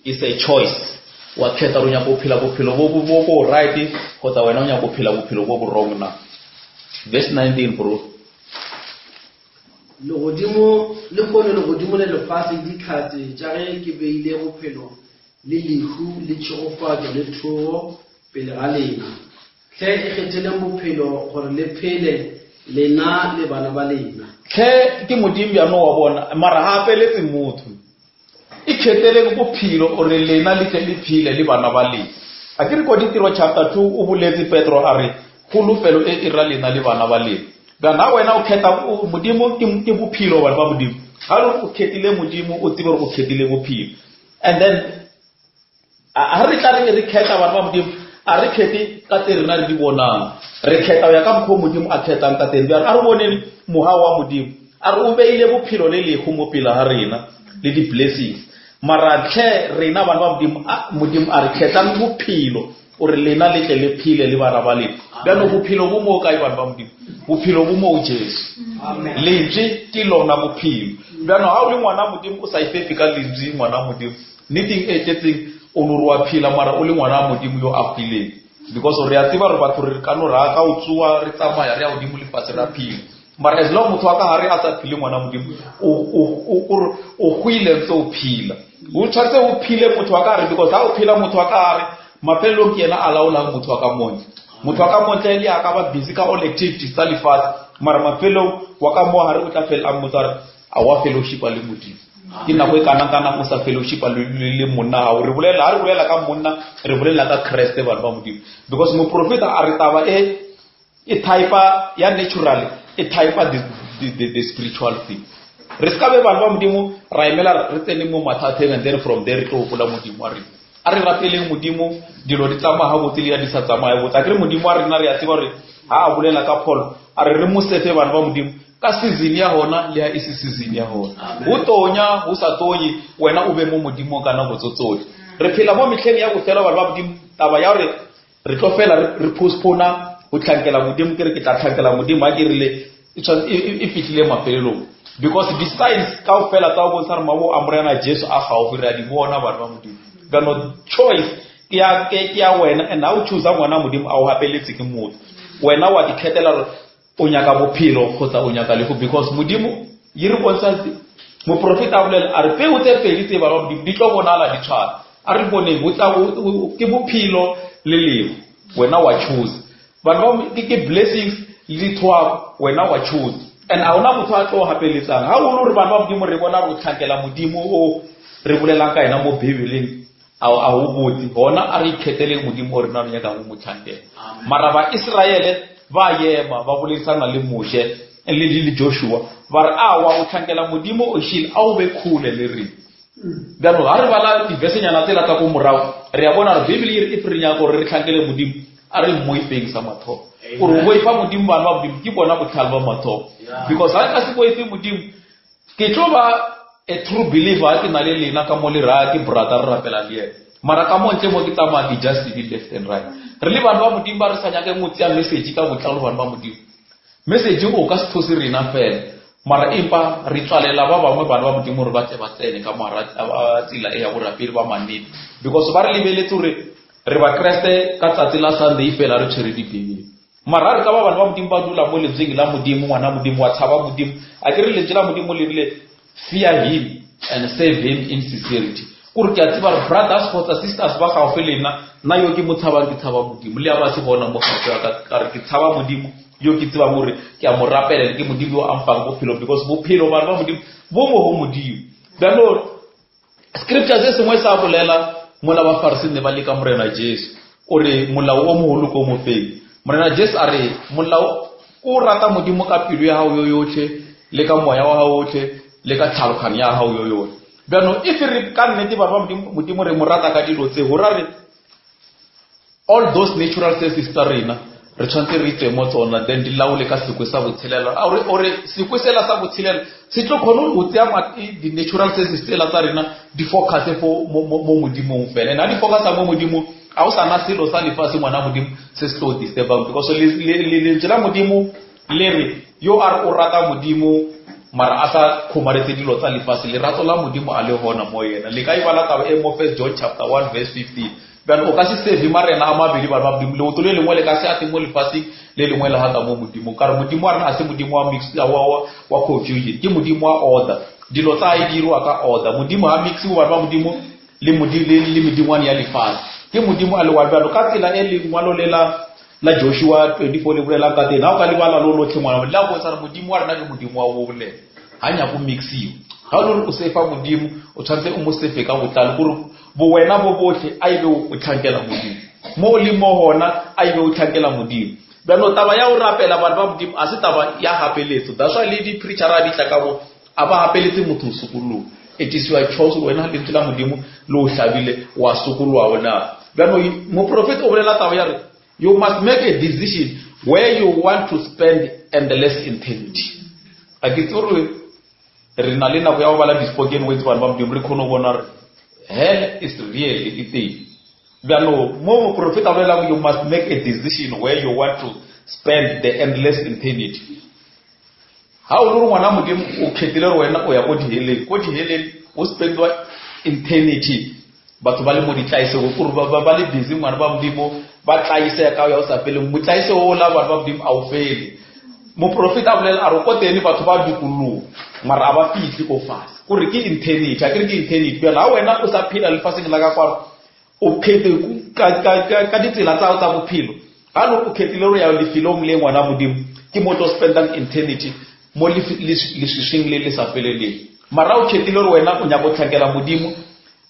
is a choice wa kheta runya go phela bophelo bo right go tsa wena o nya go phela bophelo bo wrong na verse 19 bro le godimo le kgone le godimo le lefase di khatse ja ge ke beile bophelo le lehu le tšhogofatšo le thogo pele ga lena tle e kgethele bophelo gore le phele lena le bana ba lena ke modimo ya no wa bona mara ha peletse motho e khetele bophelo ore lena le tle le phile le bana ba lena a ke re go ditiro chapter 2 o boletse Petro a re kholofelo e ra lena le bana ba lena bana wena o kheta modimo ke bophelo ba modimo ha o khetile modimo o tsebe o khetile bophelo and then a re tla re kheta ba modimo a re kheti ka tsere na re di bonang re kheta ya ka mkho modimo a khetang ka tsere a re boneng moha wa modimo a re o beile bophelo le le go mo pela ha rena le di blessings mara tle rena bana ba modimo a re khetang bophelo o re lena le tle le phile le bana ba le bjano bophelo bo mo kae bana ba modimo bophelo bo mo Jesu amen lentswe ke lona bophelo bjano ha o le ngwana modimo o sa ifefe ka lentswe ngwana modimo needing e tletseng o no rwa phila mara o le ngwana modimo yo a phileng because re a tseba re batho re ka no ra ka o tsuwa re tsamaya re a modimo le fatse ra phila mara as long motho wa ka hare a sa phile ngwana modimo o hwile ntse o phila o tshwantse o phile motho wa ka hare because ha o phila motho wa ka hare mapelo ke yena a laolang motho wa ka montle motho wa ka montle le a ka ba busy ka all activities tsa lefatse mara mapelo wa ka mo hare o tla fela a motho a wa fellowship le modimo ke nako e kana o sa fellowship le monna ha re bolela ka monna re bolela ka Christ ba modimo because mo profeta a re taba e type ya natural e type the spiritual thing re ska be ba modimo ra emela re tsene mo mathateng and then from there to gola modimo a re rapeleng modimo dilo di tsama ha botse le ya di sa tsamaya botsa ke re modimo a rena re a tseba re ha a bolela ka Paul a re mo sefe ba modimo ka season ya hona le ya isi season ya hona o tonya o sa tonyi wena o be mo modimo kana botsotsodi re phela mo metlheng ya go fela ba modimo taba ya re tlo fela re postpone o tlhankela modimo ke re ke tla tlhankela modimo a ke rile e fitile mafelelo because the signs ka o fela tsa go tsara mabo amorena Jesu a gaufi re a di bona ba modimo ga no choice ke ya wena and how choose ngwana modimo a o hapeletse ke motho wena wa dikhetela o nyaka bophelo khotsa o nyaka lefo because modimo yiri bontsha mo profeta bolela a re pe o tse pedi tse ba modimo di tlo bonala di tshwana a re bone botsa ke bophelo le lefo wena wa choose ba ke blessings le thwa wena wa choose and a ona motho a tlo hapeletsang ha o le re bana ba modimo re bona go tlhankela modimo o re bolela ka ena mo Bibeleng a o botse bona a re ikhetele modimo re na re nyaka mo tlhankela mara ba Israele ba yema ba bolisana le Moshe le Joshua ba re a wa o tlhankela modimo o shile a o be khule le re bjalo ha re bala di verse nyana tsela ka go morao re a bona re Bibele e free nya go re tlhankele modimo a re mo ipeng sa matho o re go ifa modimo ba modimo ke bona botlhal ba matho because ha ka se go ife modimo ke tlo ba a true believer ke na le lena ka mo le ra ke brother rapela le mara ka mo ntle mo ke tama di just be left and right re le bana ba modimo ba re sa nyaka motse ya message ka botlalo bana ba modimo message o ka se those rena fela mara empa re tswalela ba bangwe bana ba modimo re ba tsene ka mara tsila e ya go rapele ba manene because ba re lebeletse re ba Kriste ka tsatsi la Sunday fela re tshwere di Bibele mara re ka ba bana ba modimo ba dula mo letseng la modimo ngwana modimo wa tshaba modimo a ke re le tsela modimo le rile fear him and serve him in sincerity kore ke a tseba brothers kgotsa sisters ba gaufe lena nna yo ke mo tshabang ke tshaba modimo le ba se bona mo gaufe ka re ke tshaba modimo yo ke tseba gore ke a mo rapela ke modimo yo amfang bophelo because bophelo ba modimo bo mo ho modimo bano scriptures se sengwe sa bolela mola ba farisi ne ba le ka morena Jesu ore molao o moholo ko mo feng morena Jesu are molao o rata modimo ka pelo ya hao yoyotlhe le ka moya wa hao otlhe le ka tlhaloganya ya hao yoyotlhe bano if re ka nnete ba modimo re mo rata ka dilo tse hora re all those natural senses tsa rena re tshwantse re itse mo tsona then di laole ka sekwe sa botshelela ore sekwe sela sa botshelela se tlo khona go tsaya di natural senses tsela tsa rena di focus mo modimong fela na di focus mo modimo a o sana selo sa lefase ngwana modimo se se tlo disturb because le tsela modimo le re yo o rata modimo mara asa khomaretse dilo tsa lefase le ratso la modimo a le hona mo yena le ka ibala taba e mo 1 John chapter 1 verse 15 bana o ka se save marena a mabedi ba modimo le utlo le lengwe le ka se ate mo lefase le lengwe le hata mo modimo ka re modimo a rena a se modimo wa mix wa confusion ke modimo wa order dilo tsa e dirwa ka order modimo ha mix wa ba modimo le modimo ya lefase ke modimo a le wa bana ka tsela e le ngwalo la Joshua 24 le bolela ka teng ha o ka lebala lo lotlhe ngwana la go tsara modimo wa rena ke modimo wa bo bolela hanya go mixiwa ha lo re o sefa modimo o tshwantse o mo sefe ka botlalo gore bo wena bo botlhe a ibe o tlhankela modimo mo le mo hona a ibe o tlhankela modimo bano taba ya o rapela batho ba modimo a se taba ya hapeletso that's why le di preacher a di tla ka bo a ba hapeletse motho sukulu it is your choice wena le ntla modimo lo hlabile wa sukulu wa bona bano mo prophet o bolela taba ya re you must make a decision where you want to spend endless eternity akitsuru rena le nako ya go bala di spoken words ba modimo re khono bona hell is real it is bano mo prophet abela you must make a decision where you want to spend the endless eternity ha o lo ngwana modimo o khetile re wena o ya go di heleng o spend eternity batho ba le mo ditlaise go gore ba le busy ngwana ba modimo ba tlaise ya ka ya o sa pele mo tlaise o la ba modimo a o fele mo prophet abela a re ko teng batho ba dikulu mara ba fitse go fase gore ke eternity a ke eternity bela wena o sa phela le faseng la ka kwa o phete ka ditsela tsa bophelo ha no o khetile re ya le filong le ngwana modimo ke mo to spend an eternity mo le shishing le sa felele mara o khetile re wena o nya go tlhakela modimo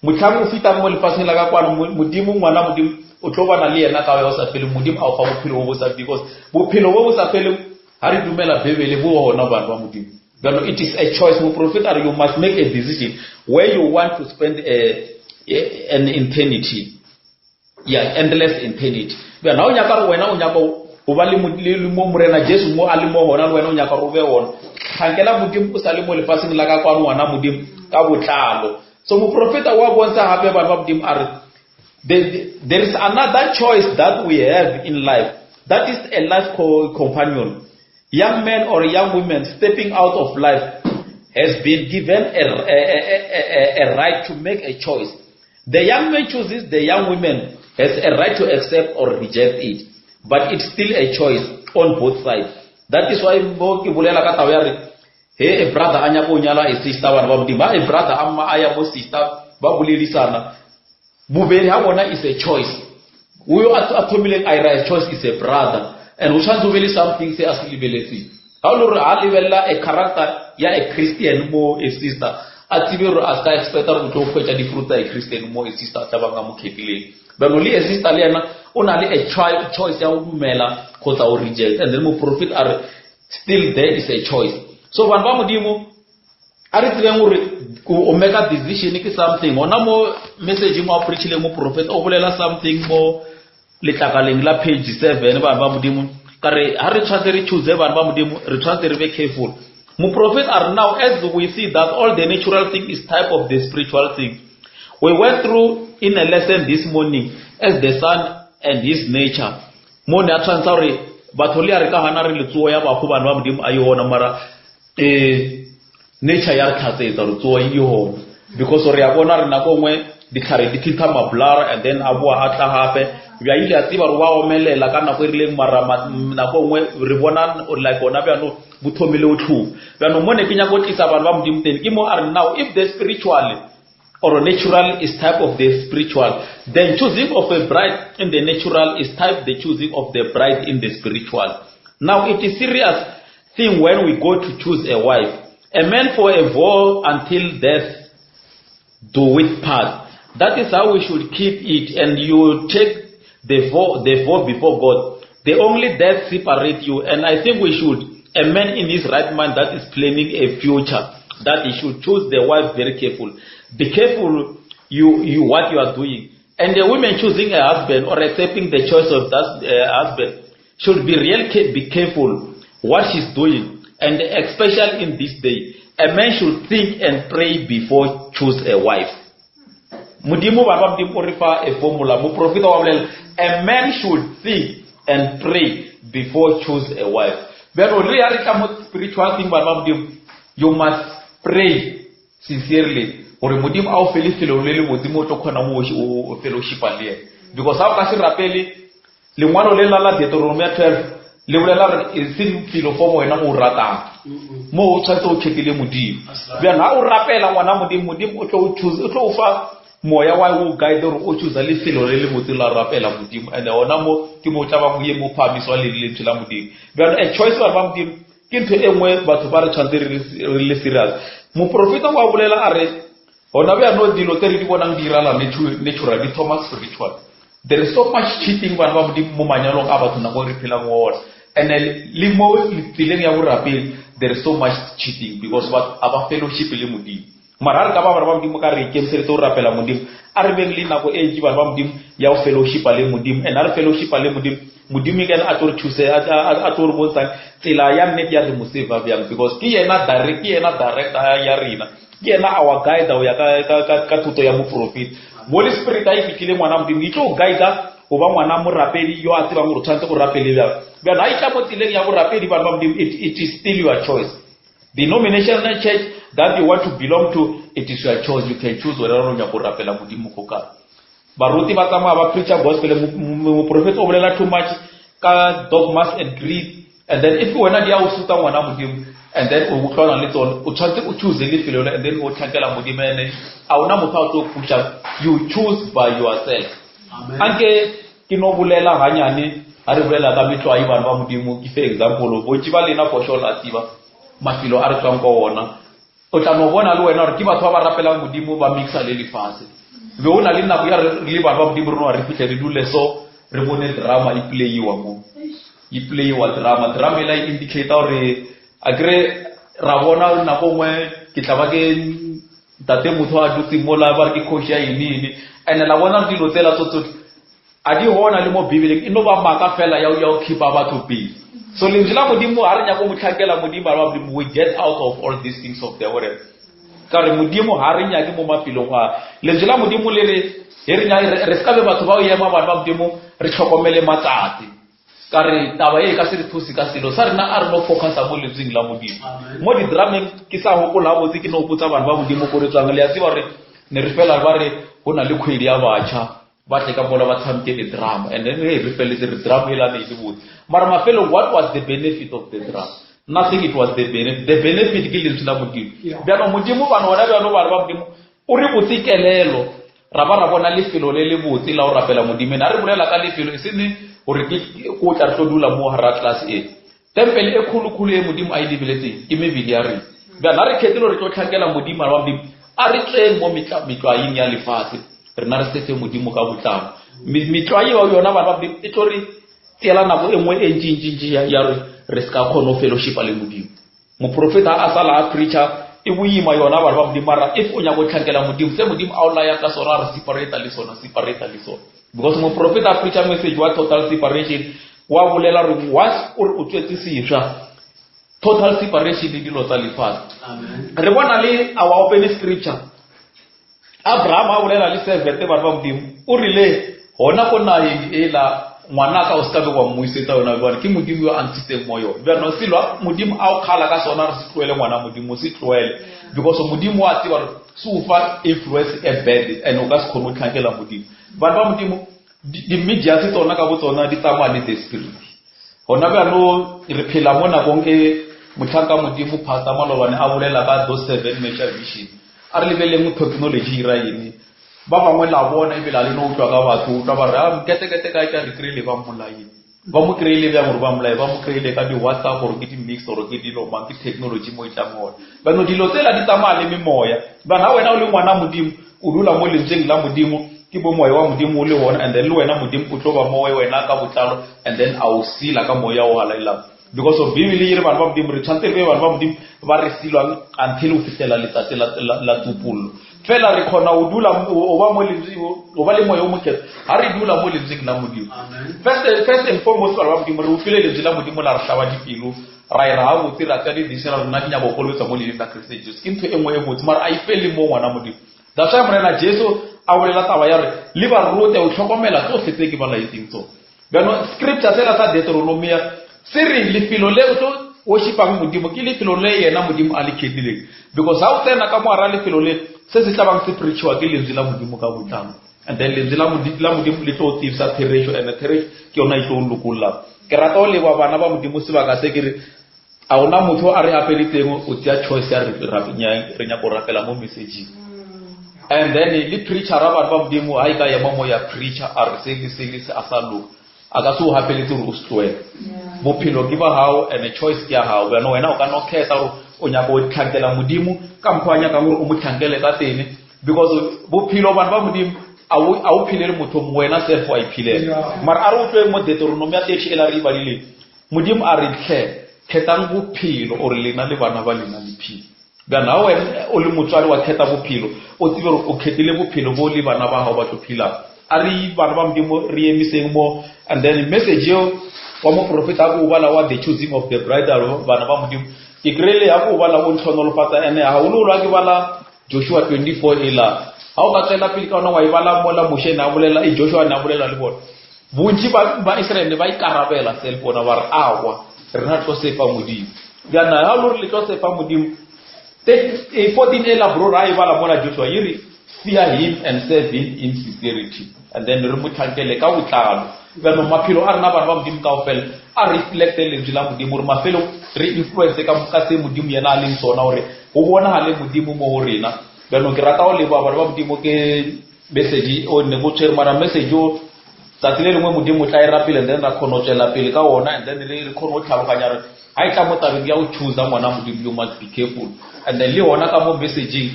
motlhamo o fita mo le faseng la ka kwa modimo ngwana modimo o tlo bana le yena ka ya o sa fele modimo a o fa bophelo bo sa because bophelo bo sa fele ha re dumela bebele bo hona ba modimo. No, it is a choice. Mo prophet are you must make a decision where you want to spend an eternity. Yeah, endless eternity. But now nyaka wena o nyaka o ba le mo morena Jesu mo ali mo hona wena o nyaka ro be wona. Thankela modimo o sale mo le faseng la ka kwa ngwana modimo ka botlalo. So mo prophet wa bontsha hape ba modimo are there is another choice that we have in life. That is a life companion. Young men or young women stepping out of life has been given a right to make a choice. The young man chooses, the young woman has a right to accept or reject it. But it's still a choice on both sides. That is why hey, a brother anya go nyala a sister wa ba a brother amma aya bo sister ba bulelisana. Buberi ha bona is a choice. Uyo atomile a choice is a brother. And we shall do something say as libeleti. How do I livella a character ya a Christian more a sister? At Tibiru as I expect to talk the fruit a Christian more a sister Tabanga Mukili. But only a sister Lena, only a child choice ya mela kota or reject, and then more profit are still there is a choice. So one Bamudimo Aritriamur omega decision is something, or no more message more preaching more prophet, overla something more. Letakaleng la page 7 ba modimo kare ha re tshwantse re choose ba modimo re tshwantse re be careful. Mo prophet are now as we see that all the natural thing is type of the spiritual thing. We went through in a lesson this morning as the sun and his nature. Mo ne a tshwantsa re batho le re ka hana re letsoa ya ba go bana ba modimo a yona mara nature ya re tlhatsetsa re tsoa e yona because re ya bona re na go ngwe di tlhare di tlhitha mablara and then abua atla hape ya ile a tsiba re wa omelela ka nako rileng mara nako ngwe re bona like ona bjano buthomile o tlhu bjano mone ke nya go tlisa bana ba modimo teng ke mo are now if the spiritually or natural is type of the spiritual, then choosing of a bride in the natural is type the choosing of the bride in the spiritual. Now it is serious thing when we go to choose a wife. A man for a vow until death do with part. That is how we should keep it, and you take the vow before God. The only death separate you, and I think we should, a man in his right mind that is planning a future, that he should choose the wife very careful. Be careful what you are doing. And the woman choosing a husband or accepting the choice of that husband should be be careful what she's doing. And especially in this day, a man should think and pray before choose a wife. Mudimu baba mdimu rifa a formula. Mu prophet wa a man should think and pray before choose a wife. But only spiritual thing baba mdimu, you must pray sincerely. Or mudimu au fellowship mudimu to kona mu fellowship aliye. Because how kasi rapeli le mwano le la Deuteronomy 12 le ulela sin filo fomo ena mo rata. Mo o tshwantse o chekile mudimu. Bya na o rapela ngwana mudimu o tlo choose o tlo fa moya wa go guide gore o choose le felo le motila rapela modimo, and ona mo ke mo tla ba mo ye mo phamiso le ntla modimo. But a choice wa ba modimo ke ntho e nngwe batho ba re tshwantse re le serious. Mo profeta wa bolela are ona be no dilo tse re di bonang di irala natural di Thomas spiritual. There is so much cheating ba modimo mo manyalong a batho na go re phela mo, and le mo tsileng ya go rapela there is so much cheating because what aba fellowship le modimo. Marar ka ba ba modimo ka re ke mse to rapela modimo a re beng le nako e ji ba modimo ya fellowship le modimo, and a fellowship le modimo ke a to choose a to bontsha tsela ya nne ya re mo save bjang, because ke yena director ya rena, ke yena our guide o ya ka thuto ya mo prophet. Holy Spirit a ifitile ngwana modimo e tlo guide go ba ngwana mo rapedi yo a tsebang go tshwantse go rapele bjang na itla mo tsileng ya go rapedi ba modimo. It is still your choice. Denominational church that you want to belong to, it is your choice. You can choose whether or not you rapela modimo go ka. Baruti ba tsama ba preach gospel mo prophet o bolela too much ka dogmas and greed, and then if wena dia o suta ngwana modimo, and then o utlwana le tsone o tshwantse o choose le felo, and then o thankela modimo ene a ona motho o pusha. You choose by yourself. Amen. Anke ke no bolela hanyane a re bolela ka metloai bana ba modimo. Ke for example bo tsi ba lena for sure la tiba mafilo a re tswang go ona, o tla no bona le wena gore ke batho ba rapela modimo ba mixa le lefase. Be ona le nako ya re ba modimo rona re fitlhe re dule so re bone drama e playiwa mo, e playiwa drama la indicate gore agre ra bona nako ngwe ke tla ba ke tate motho a dutse mo la ba ke khoshi ya inini, and la bona dilo tsela tsotso a di hona le mo bibeleng ino ba maka fela ya keep batho busy. So linjila modimo ha re nya go motlhakela modimo ba modimo, we get out of all these things of the world. Ka re modimo ha re nya ke mo mafilong a linjila modimo le re re nya re ska be batho ba o yema ba modimo re tlhokomele matsatsi. Ka re taba e ka se re thusi ka selo sa rena a re no focus mo letsing la modimo. Mo di drameng ke sa hopola botse ke no botsa bana ba modimo go re tswang le ya tseba re ne re fela ba re hona le khwedi ya batjha ba tle ka bola ba tshamke le drama, and then re feletse re drama ela ne le botse. Mara mafelo, what was the benefit of the drama? Nothing. It was the benefit. The benefit ke le tsela modimo. Bjano modimo bana wona bjano ba modimo o re botse kelelo ra ba ra bona le felo le botse la o rapela modimo. Na re bolela ka le felo e sene gore ke go tla tlo dula mo hara class e temple e khulu e modimo a ilebeletse ke mebili ya re bjana re khetelo re tlo tlhakela modimo wa modimo a re tleng mo mitlaing ya lefatshe re na re setse modimo ka botlamo. Mitlaing wa yona ba modimo e tlo re tsela nako e nngwe e njinjinji ya re ska khona fellowship le modimo. Mo profeta a sala a preacher e boima yona ba modimo, mara if o nya go tlhakela modimo se modimo a o la ya ka sona re separate le sona. Because mo profeta preacher message wa total separation wa bolela re once o tswetse sešwa total separation di dilo tsa lefatshe. Amen. Re bona le our open scripture Abraham a bolela le 7 ba modimo o rile hona go na e la ngwana ka o ska be wa moisetsa yona ba ke modimo yo antise moyo ba no silwa modimo a o khala ka sona re se tloele ngwana modimo se tloele, because modimo wa tsi ba sufa influence a bad and o ka se khona tlhankela modimo. Ba modimo di media tse tsona ka botsona di tsamaya le the spirit. Hona ba no re phela mona bonke motlhaka modimo phata malobane a bolela ka those 7 major vision a re lebeleng mo technology ra ene ba bangwe la bona e bela le no utlwa ka batho utlwa ba ra mkete ka ka re kreile ba molae ba mo kreile ba mo ba molae ba mo kreile ka di WhatsApp or ke di mix or ke di lo mang ke technology mo itlamona ba no dilo tsela di tsamaya le memoya ba na wena o le ngwana modimo o dula mo lentseng la modimo ke bo moya wa modimo le wona and then le wena modimo o tlo ba moya wena ka botlalo and then au sila ka moya o halaila because of bibele re bana ba modimo re tshwantse be bana ba modimo ba re silwang until o fitela letsatsi la tupullo fela re khona o dula o ba mo o ba le moya o moketsa ha re dula mo letseng la modimo first and foremost ba modimo re ufile letseng la modimo la re hlaba dipelo ra ira ha botse ra tsa di disela rona ke nya bo kolwetsa mo le la Christ Jesus ke ntho e nngwe e botse mara a ifele mo ngwana modimo that's why morena Jesu a bolela taba ya re le ba rote o tlhokomela tsohle tse ke ba laetseng tsona bano scripture tsela tsa Deuteronomy siri lefilo le o tlo worshipang modimo ke lefilo le yena modimo a le khethileng because ha o tsena ka mo ara lefilo le se se tlabang se preachwa ke lentswe la modimo ka botlamo and then lentswe la modimo le tlo tsisa theresho and theresho ke yona e tlo lokolla ke rata o le ba bana ba modimo sebaka se ke re a ona motho a re apelitseng o tsia choice ya re nya go rapela mo message and then le preacher ra ba modimo ha e ka ya mo ya preacher a re se a sa lo aga so hapeletse re o stwe bophelo ke ba hao and a choice ke ya hao wena o ka no khetha o nya go tlhankela modimo ka mphwanya ka gore o mo tlhankele ka tene because bophelo bana ba modimo a o philele motho wena self wa iphilela mara a re utlwe mo Deuteronomy ya 30 ela re balile modimo a re khetang bophelo o re lena le bana ba lena le philo bana wena o le motswadi wa khetha bophelo o tsebe o khethile bophelo bo le bana ba hao ba tlo phila ari bana ba modimo re emiseng mo and then message yo wa mo profeta go bala wa the choosing of the bride bana ba modimo ke krele ya go bala o nthono lopatsa ene ha o lo lwa ke bala Joshua 24 ela ha o ka tsela pele ka ona wa ibala mola moshena a bolela Joshua na bolela le bona bontsi ba Israel ba ikarabela self bona ba re awa re na tlo sefa modimo yana ha lo re tlo sefa modimo 14 ela bro ra ibala mola Joshua yiri fear him and serve him in sincerity and then re mo thankele ka botlalo ba no maphelo a rena bana ba modimo ka ofela a reflect lentswe la modimo re mafelo re influence ka se modimo yena a leng sona hore o bona ha le modimo mo ho rena ba no ke rata o le ba bana ba modimo ke message o ne go tshwere mara message o tsatsile lengwe modimo tla ira pele then ra khono tsela pele ka ona and then re khono tlhaloganya re ha e tla mo tabeng ya o choose ngwana modimo you must be careful and then le ona ka mo messaging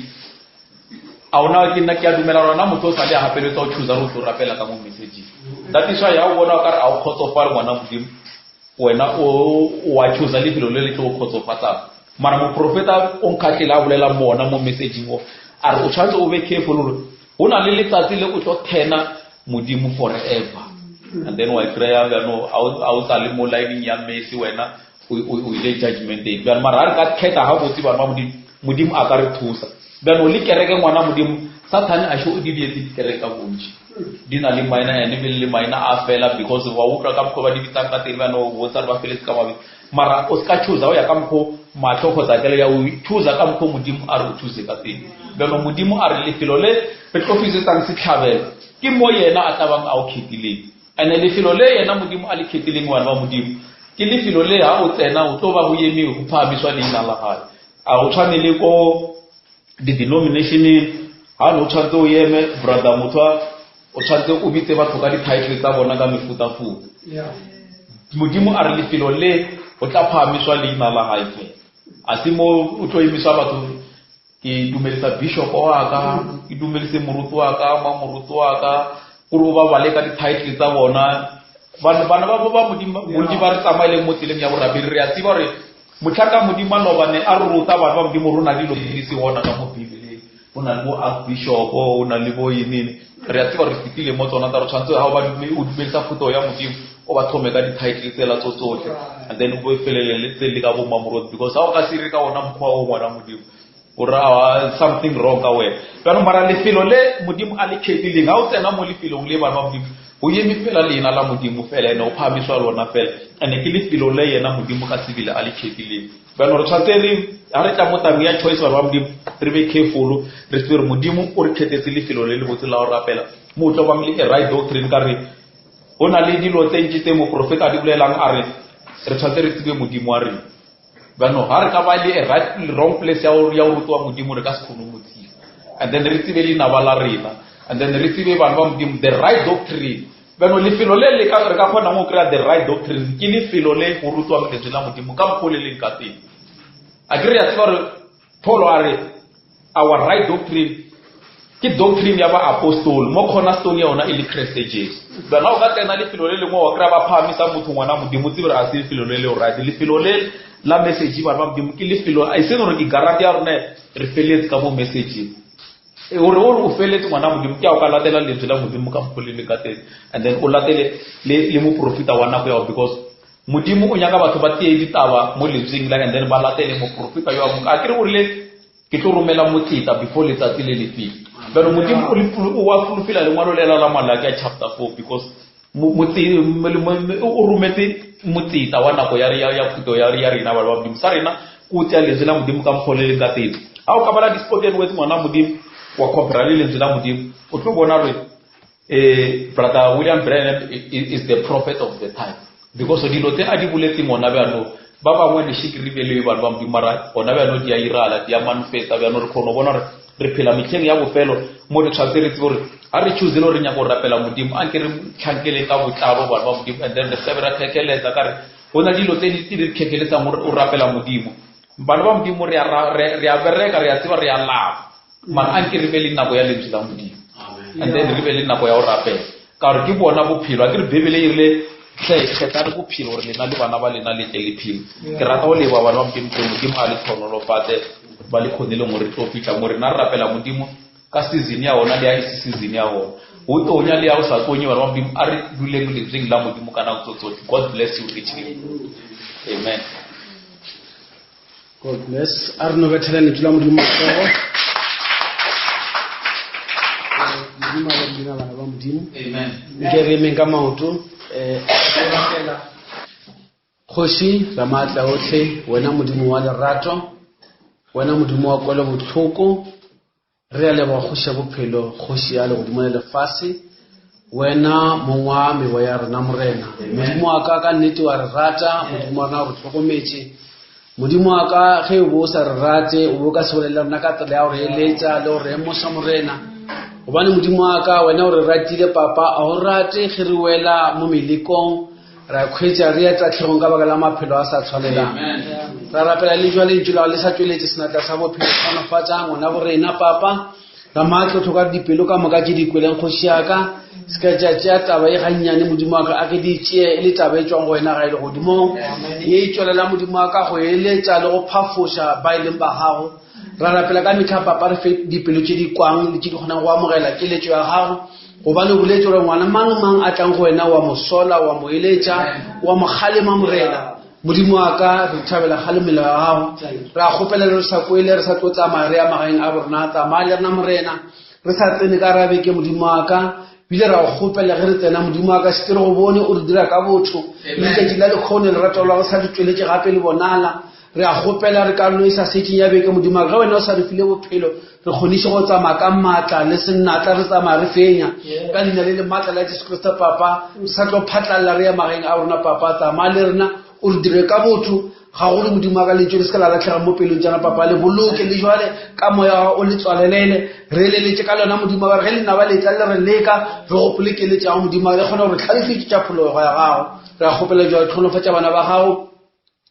a ona ke nna ke a dumela rona motho o sa le a hapeletsa o choose ro tlo rapela ka mo messaging that is why ya o bona ka re a o khotsofala ngwana modimo wena o wa choose le felo le le tlo khotsofatsa mara mo profeta o nkhatlela a bolela mona mo messaging o a re o tshwantse o be careful gore ho na le letsatsi le o tlo thena modimo forever and then wa prayer ga no a o tla le mo line ya Messi wena o ile judgment day ba mara re ka khetha ha botse ba modimo a ka re thusa ba no le kereke ngwana modimo Satan a sho di di kereka bonji dina le maina ene le maina a fela because wa utlwa ka mkhoba di bitsa ka teng ba no wo tsara ba feletse ka mabe mara o ska choose o ya ka mkho matlo khotsa kele ya o choose ka mkho modimo a re o choose ka teng ba no modimo a re le felo le re tlofise tsang se tlhabela ke mo yena a tabang a o khethileng ene le felo le yena modimo a le khethileng wana ba modimo ke le felo le ha o tsena o tlo ba go yemi go phamiswa leina la gae a o tshwanele ko di denomination ha no tshwantse o yeme brother motho o tshwantse o bitse batho ka di title tsa bona ka mefutafuta modimo a re le felo le o tla phamiswa leina la gae fe a se mo o tlo emiswa batho ke dumelisa bishop wa ka ke dumelise moruti wa ka mamoruti wa ka gore ba bale ka di title tsa bona bana ba modimo bontsi ba re tsamaile mo tseleng ya borabedi re a tseba re motlhaka modimo lo bane a re ruta bana ba modimo rona dilo di se bona ka mo bibeleng ona le bo archbishop ona le bo yinini re a tseba re fitile mo tsona tsa re tshwantse ha o ba o dumelisa futo ya modimo o ba thome ka di title tsela tsotlhe and then o bo felele le tsele ka bo mamoroti because ha o ka sire ka ona mkhwa o ngwana modimo ora something wrong ka wena kana mara le felo le modimo a le khethileng ha o tsena mo le felong le bana ba modimo o yemi fela leina la modimo fela ene o phamiswa lona fela ene ke le felo le yena modimo ka sibile a le khethileng bana re tshwantse re ha re tla mo tabeng ya choice ba modimo re be careful re tsere modimo o re khethetse le felo le botse la o rapela mo tlo bang le right doctrine ka re ona le dilo tse ntse mo profeta di bolelang a re tshwantse re tsebe modimo a re bano ha re ka ba le right wrong place ya o rutwa modimo re ka se khone mo tsisa and then re tsebe le naba la rena, and then re tsebe bana ba modimo the right doctrine. Beno lefelo le le ka re ka kgona go kry-a the right doctrine ke lefelo le go rutwang lentswe la modimo ka mokgwa le leng ka teng. A ke re ya tseba gore Paul a re our right doctrine ke doctrine ya ba apostol mo cornerstone ya ona e le Christ Jesus. Bana o ka tsena lefelo le lengwe wa kry-a ba phamisa motho ngwana modimo tsebe re a se lefelo le le right lefelo le la message ba ba modimo ke lefelo a se gore ke garanti ya rona re feletse ka mo message gore o feletse ngwana modimo ke a o ka latela lentswe la modimo ka mopolele ka teng and then o latele le mo profita wa nako ya because modimo o nyaka batho ba tie ditaba mo lentsweng la and then ba latele mo profita yo a ke re gore le ke tlo romela motlita before letsatsi le le file pero modimo o wa fulfila le ngwalo le la Malaki ya chapter 4 because o rometse motlita wa nako ya puto ya rena ba modimo sa rena o tya lentswe la modimo ka mopolele ka teng a o ka bala dispoken with ngwana modimo wa compare le lentswe la modimo o tlo bona re brother William Branham is the prophet of the time because dilo tse a di buletse ngona ba no ba bangwe le shikiribele ba modimo mara ona ba no dia irala dia manifesta ba no re khono bona re phela metlheng ya bofelo mo re tshwatsere gore a re choose le re nya go rapela modimo a ke re tlhankele ka botlabo ba modimo and then the several kekeleza ka re bona dilo tse di kekeleza mo o rapela modimo bana ba modimo re a bereka re a tseba re a lava man a ke re be le nako ya lentswe la modimo and then re be le nako ya o rapela ka re ke bona bophelo a ke re bebele e le kgetha re bophelo gore lena le bana ba lena le tle le phelo ke rata go leba bana ba modimo a le tshwanolofatse ba le khonele mo re tlo fitla mo re na rapela modimo ka season ya ona le ya season ya ona o tonya le ya o sa tonye ba modimo a re duleng le tseng la modimo kana tsotsotsi. God bless you richly. Amen. God bless. Arno betela ni tla modimo tsogo modimo a dina bana ba modimo. Amen. Ke re menga maoto khoshi ba matla otlhe wena modimo wa lerato wena modimo wa kwelo botlhoko re a leba khosha bophelo khoshi ya le godimo le lefase wena mongwa mewa ya rena morena modimo wa ka nnete wa re rata modimo wa rena re tlhokometse modimo wa ka ge o bo sa re rate o bo ka se bolela rena ka tsela ya gore eletsa le gore emosa morena gobane modimo wa ka wena o re ratile papa a o rate ge re wela mo melekong ra khwetsa re ya tlatlhegong ka baka la maphelo a sa tshwanelang ra rapela le jwa lentswe la le sa tsweletse senatla sa bophelo tshwanafatsa ngwana borena papa ra matlo tlhoka dipelo ka moka ke dikweleng kgoši yaka ska tša taba e gannyane modimo wa ka a ke di tšee le taba e tswang go wena ga e le godimong ye e tswelela modimo wa ka go eletša le go phafoša ba e leng ba gago ra rapela ka metlha papa re fe dipelo tše di kwang le tše di kgonang go amogela keletšo ya gago gobane boletse gore ngwana mang a tlang go wena wa mosola wa mo eletša wa mo kgalema morena modimo wa ka re thabela kgalemelo ya gago re a kgopela re sa kwele re sa tlo tsamaya re ya magaeng a borona tsamaya le rena morena re sa tsene ka rabe ke modimo wa ka bile ra go kgopela ge re tsena modimo wa ka se ke re go bone o re dira ka botho le tšatši la lekgone lerato la go sa di tsweletše gape le bonala re a kgopela re karolo e sa setšeng ya beke modimo wa ka wena o sa re file bophelo re kgoniše go tsamaya ka maatla le sennatla re tsamaya re fenya ka leina le le maatla la Jesu Kriste papa sa tlo phatlalela re ya magaeng a rona papa tsamaya le rena o re dire ka botho ga go le modimo wa ka lentšwe le se ka la latlhega mo pelong tšana papa le boloke le jwale ka moya o le tswalelele re leletše ka lona modimo wa ka ge le nna ba letla le re leka re gopole keletšago modimo wa ka le kgona gore tlhalefetse tša phologo ya gago re a kgopela jwa tlhonofatša bana ba gago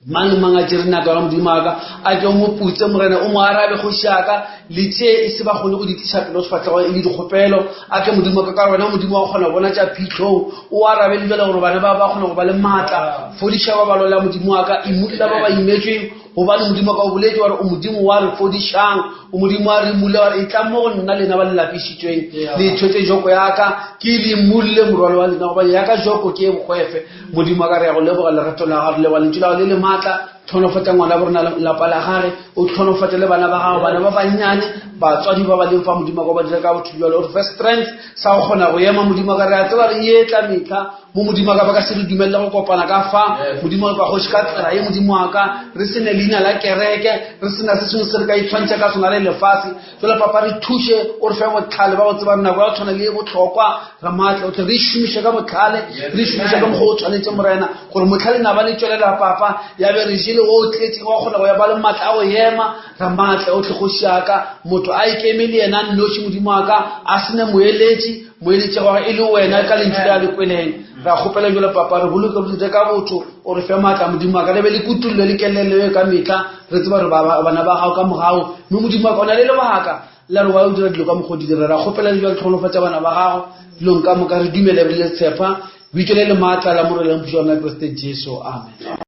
mang mang a tšere naka wa modimo wa ka a ke o mo putse morena o mo arabe kgoši yaka le tše e se ba kgone go di tliša pelo sefatlhego e le dikgopelo a ke modimo wa ka ka wena modimo wa kgona go bona tša phitlhong o arabe le jale gore bana ba kgona go ba le maatla fodiša ba balola modimo wa ka imulela ba ba imetsweng gobane modimo wa ka o boletse wa re o modimo wa re fodišang o modimo wa re mule wa re e tla mo go nna lena ba le lapišitšweng le ithwetse joko yaka ke le mulle morwalo wa lena gobane yaka joko ke e bokgwefe modimo wa ka re ya go leboga lerato la gago leba lentšu la go le le maatla tlhonofatsa ngwana borona lapa la gage o tlhonofatse le bana ba gago bana ba bannyane batswadi ba ba leng fa modimo wa ka ba dira ka botho jalo o re fe strength sa go kgona go ema modimo wa ka re a tseba re etla metlha mo modimo ka ba ka se re dumella go kopana ka fa modimo ka go shika tsela ye modimo wa ka re se ne leina la kereke re se na se sengwe se re ka itshwantse ka sona le lefase jela papa re thushe o re fe botlhale ba go tseba nako ya tshwana le botlhokwa ra matla o tle re shumishe ka botlhale re shumishe ka mo go tshwanetse morena gore motlhale na ba le tswelela papa ya be re jile o tletse go gona go ya ba le matla a go yema ra matla o tle go shiaka motho a ikemele yena nnoši modimo wa ka a sene moeletši gore e le wena ka lentswe le a le kweleng ra kgopela jole papa re boloke ka botho o re fe maatla modimo wa ka le be le kutullo le kelelelo ka metla re tseba re bana ba gago ka mogao mme modimo wa ka o na le lebaka la re wa o dira dilo ka mogodi dira ra kgopela le jole tlhonolofatsa bana ba gago dilong ka moka re dumele re le tshepa boikele le maatla la moreleng pušwana ya Kriste Jesu amen.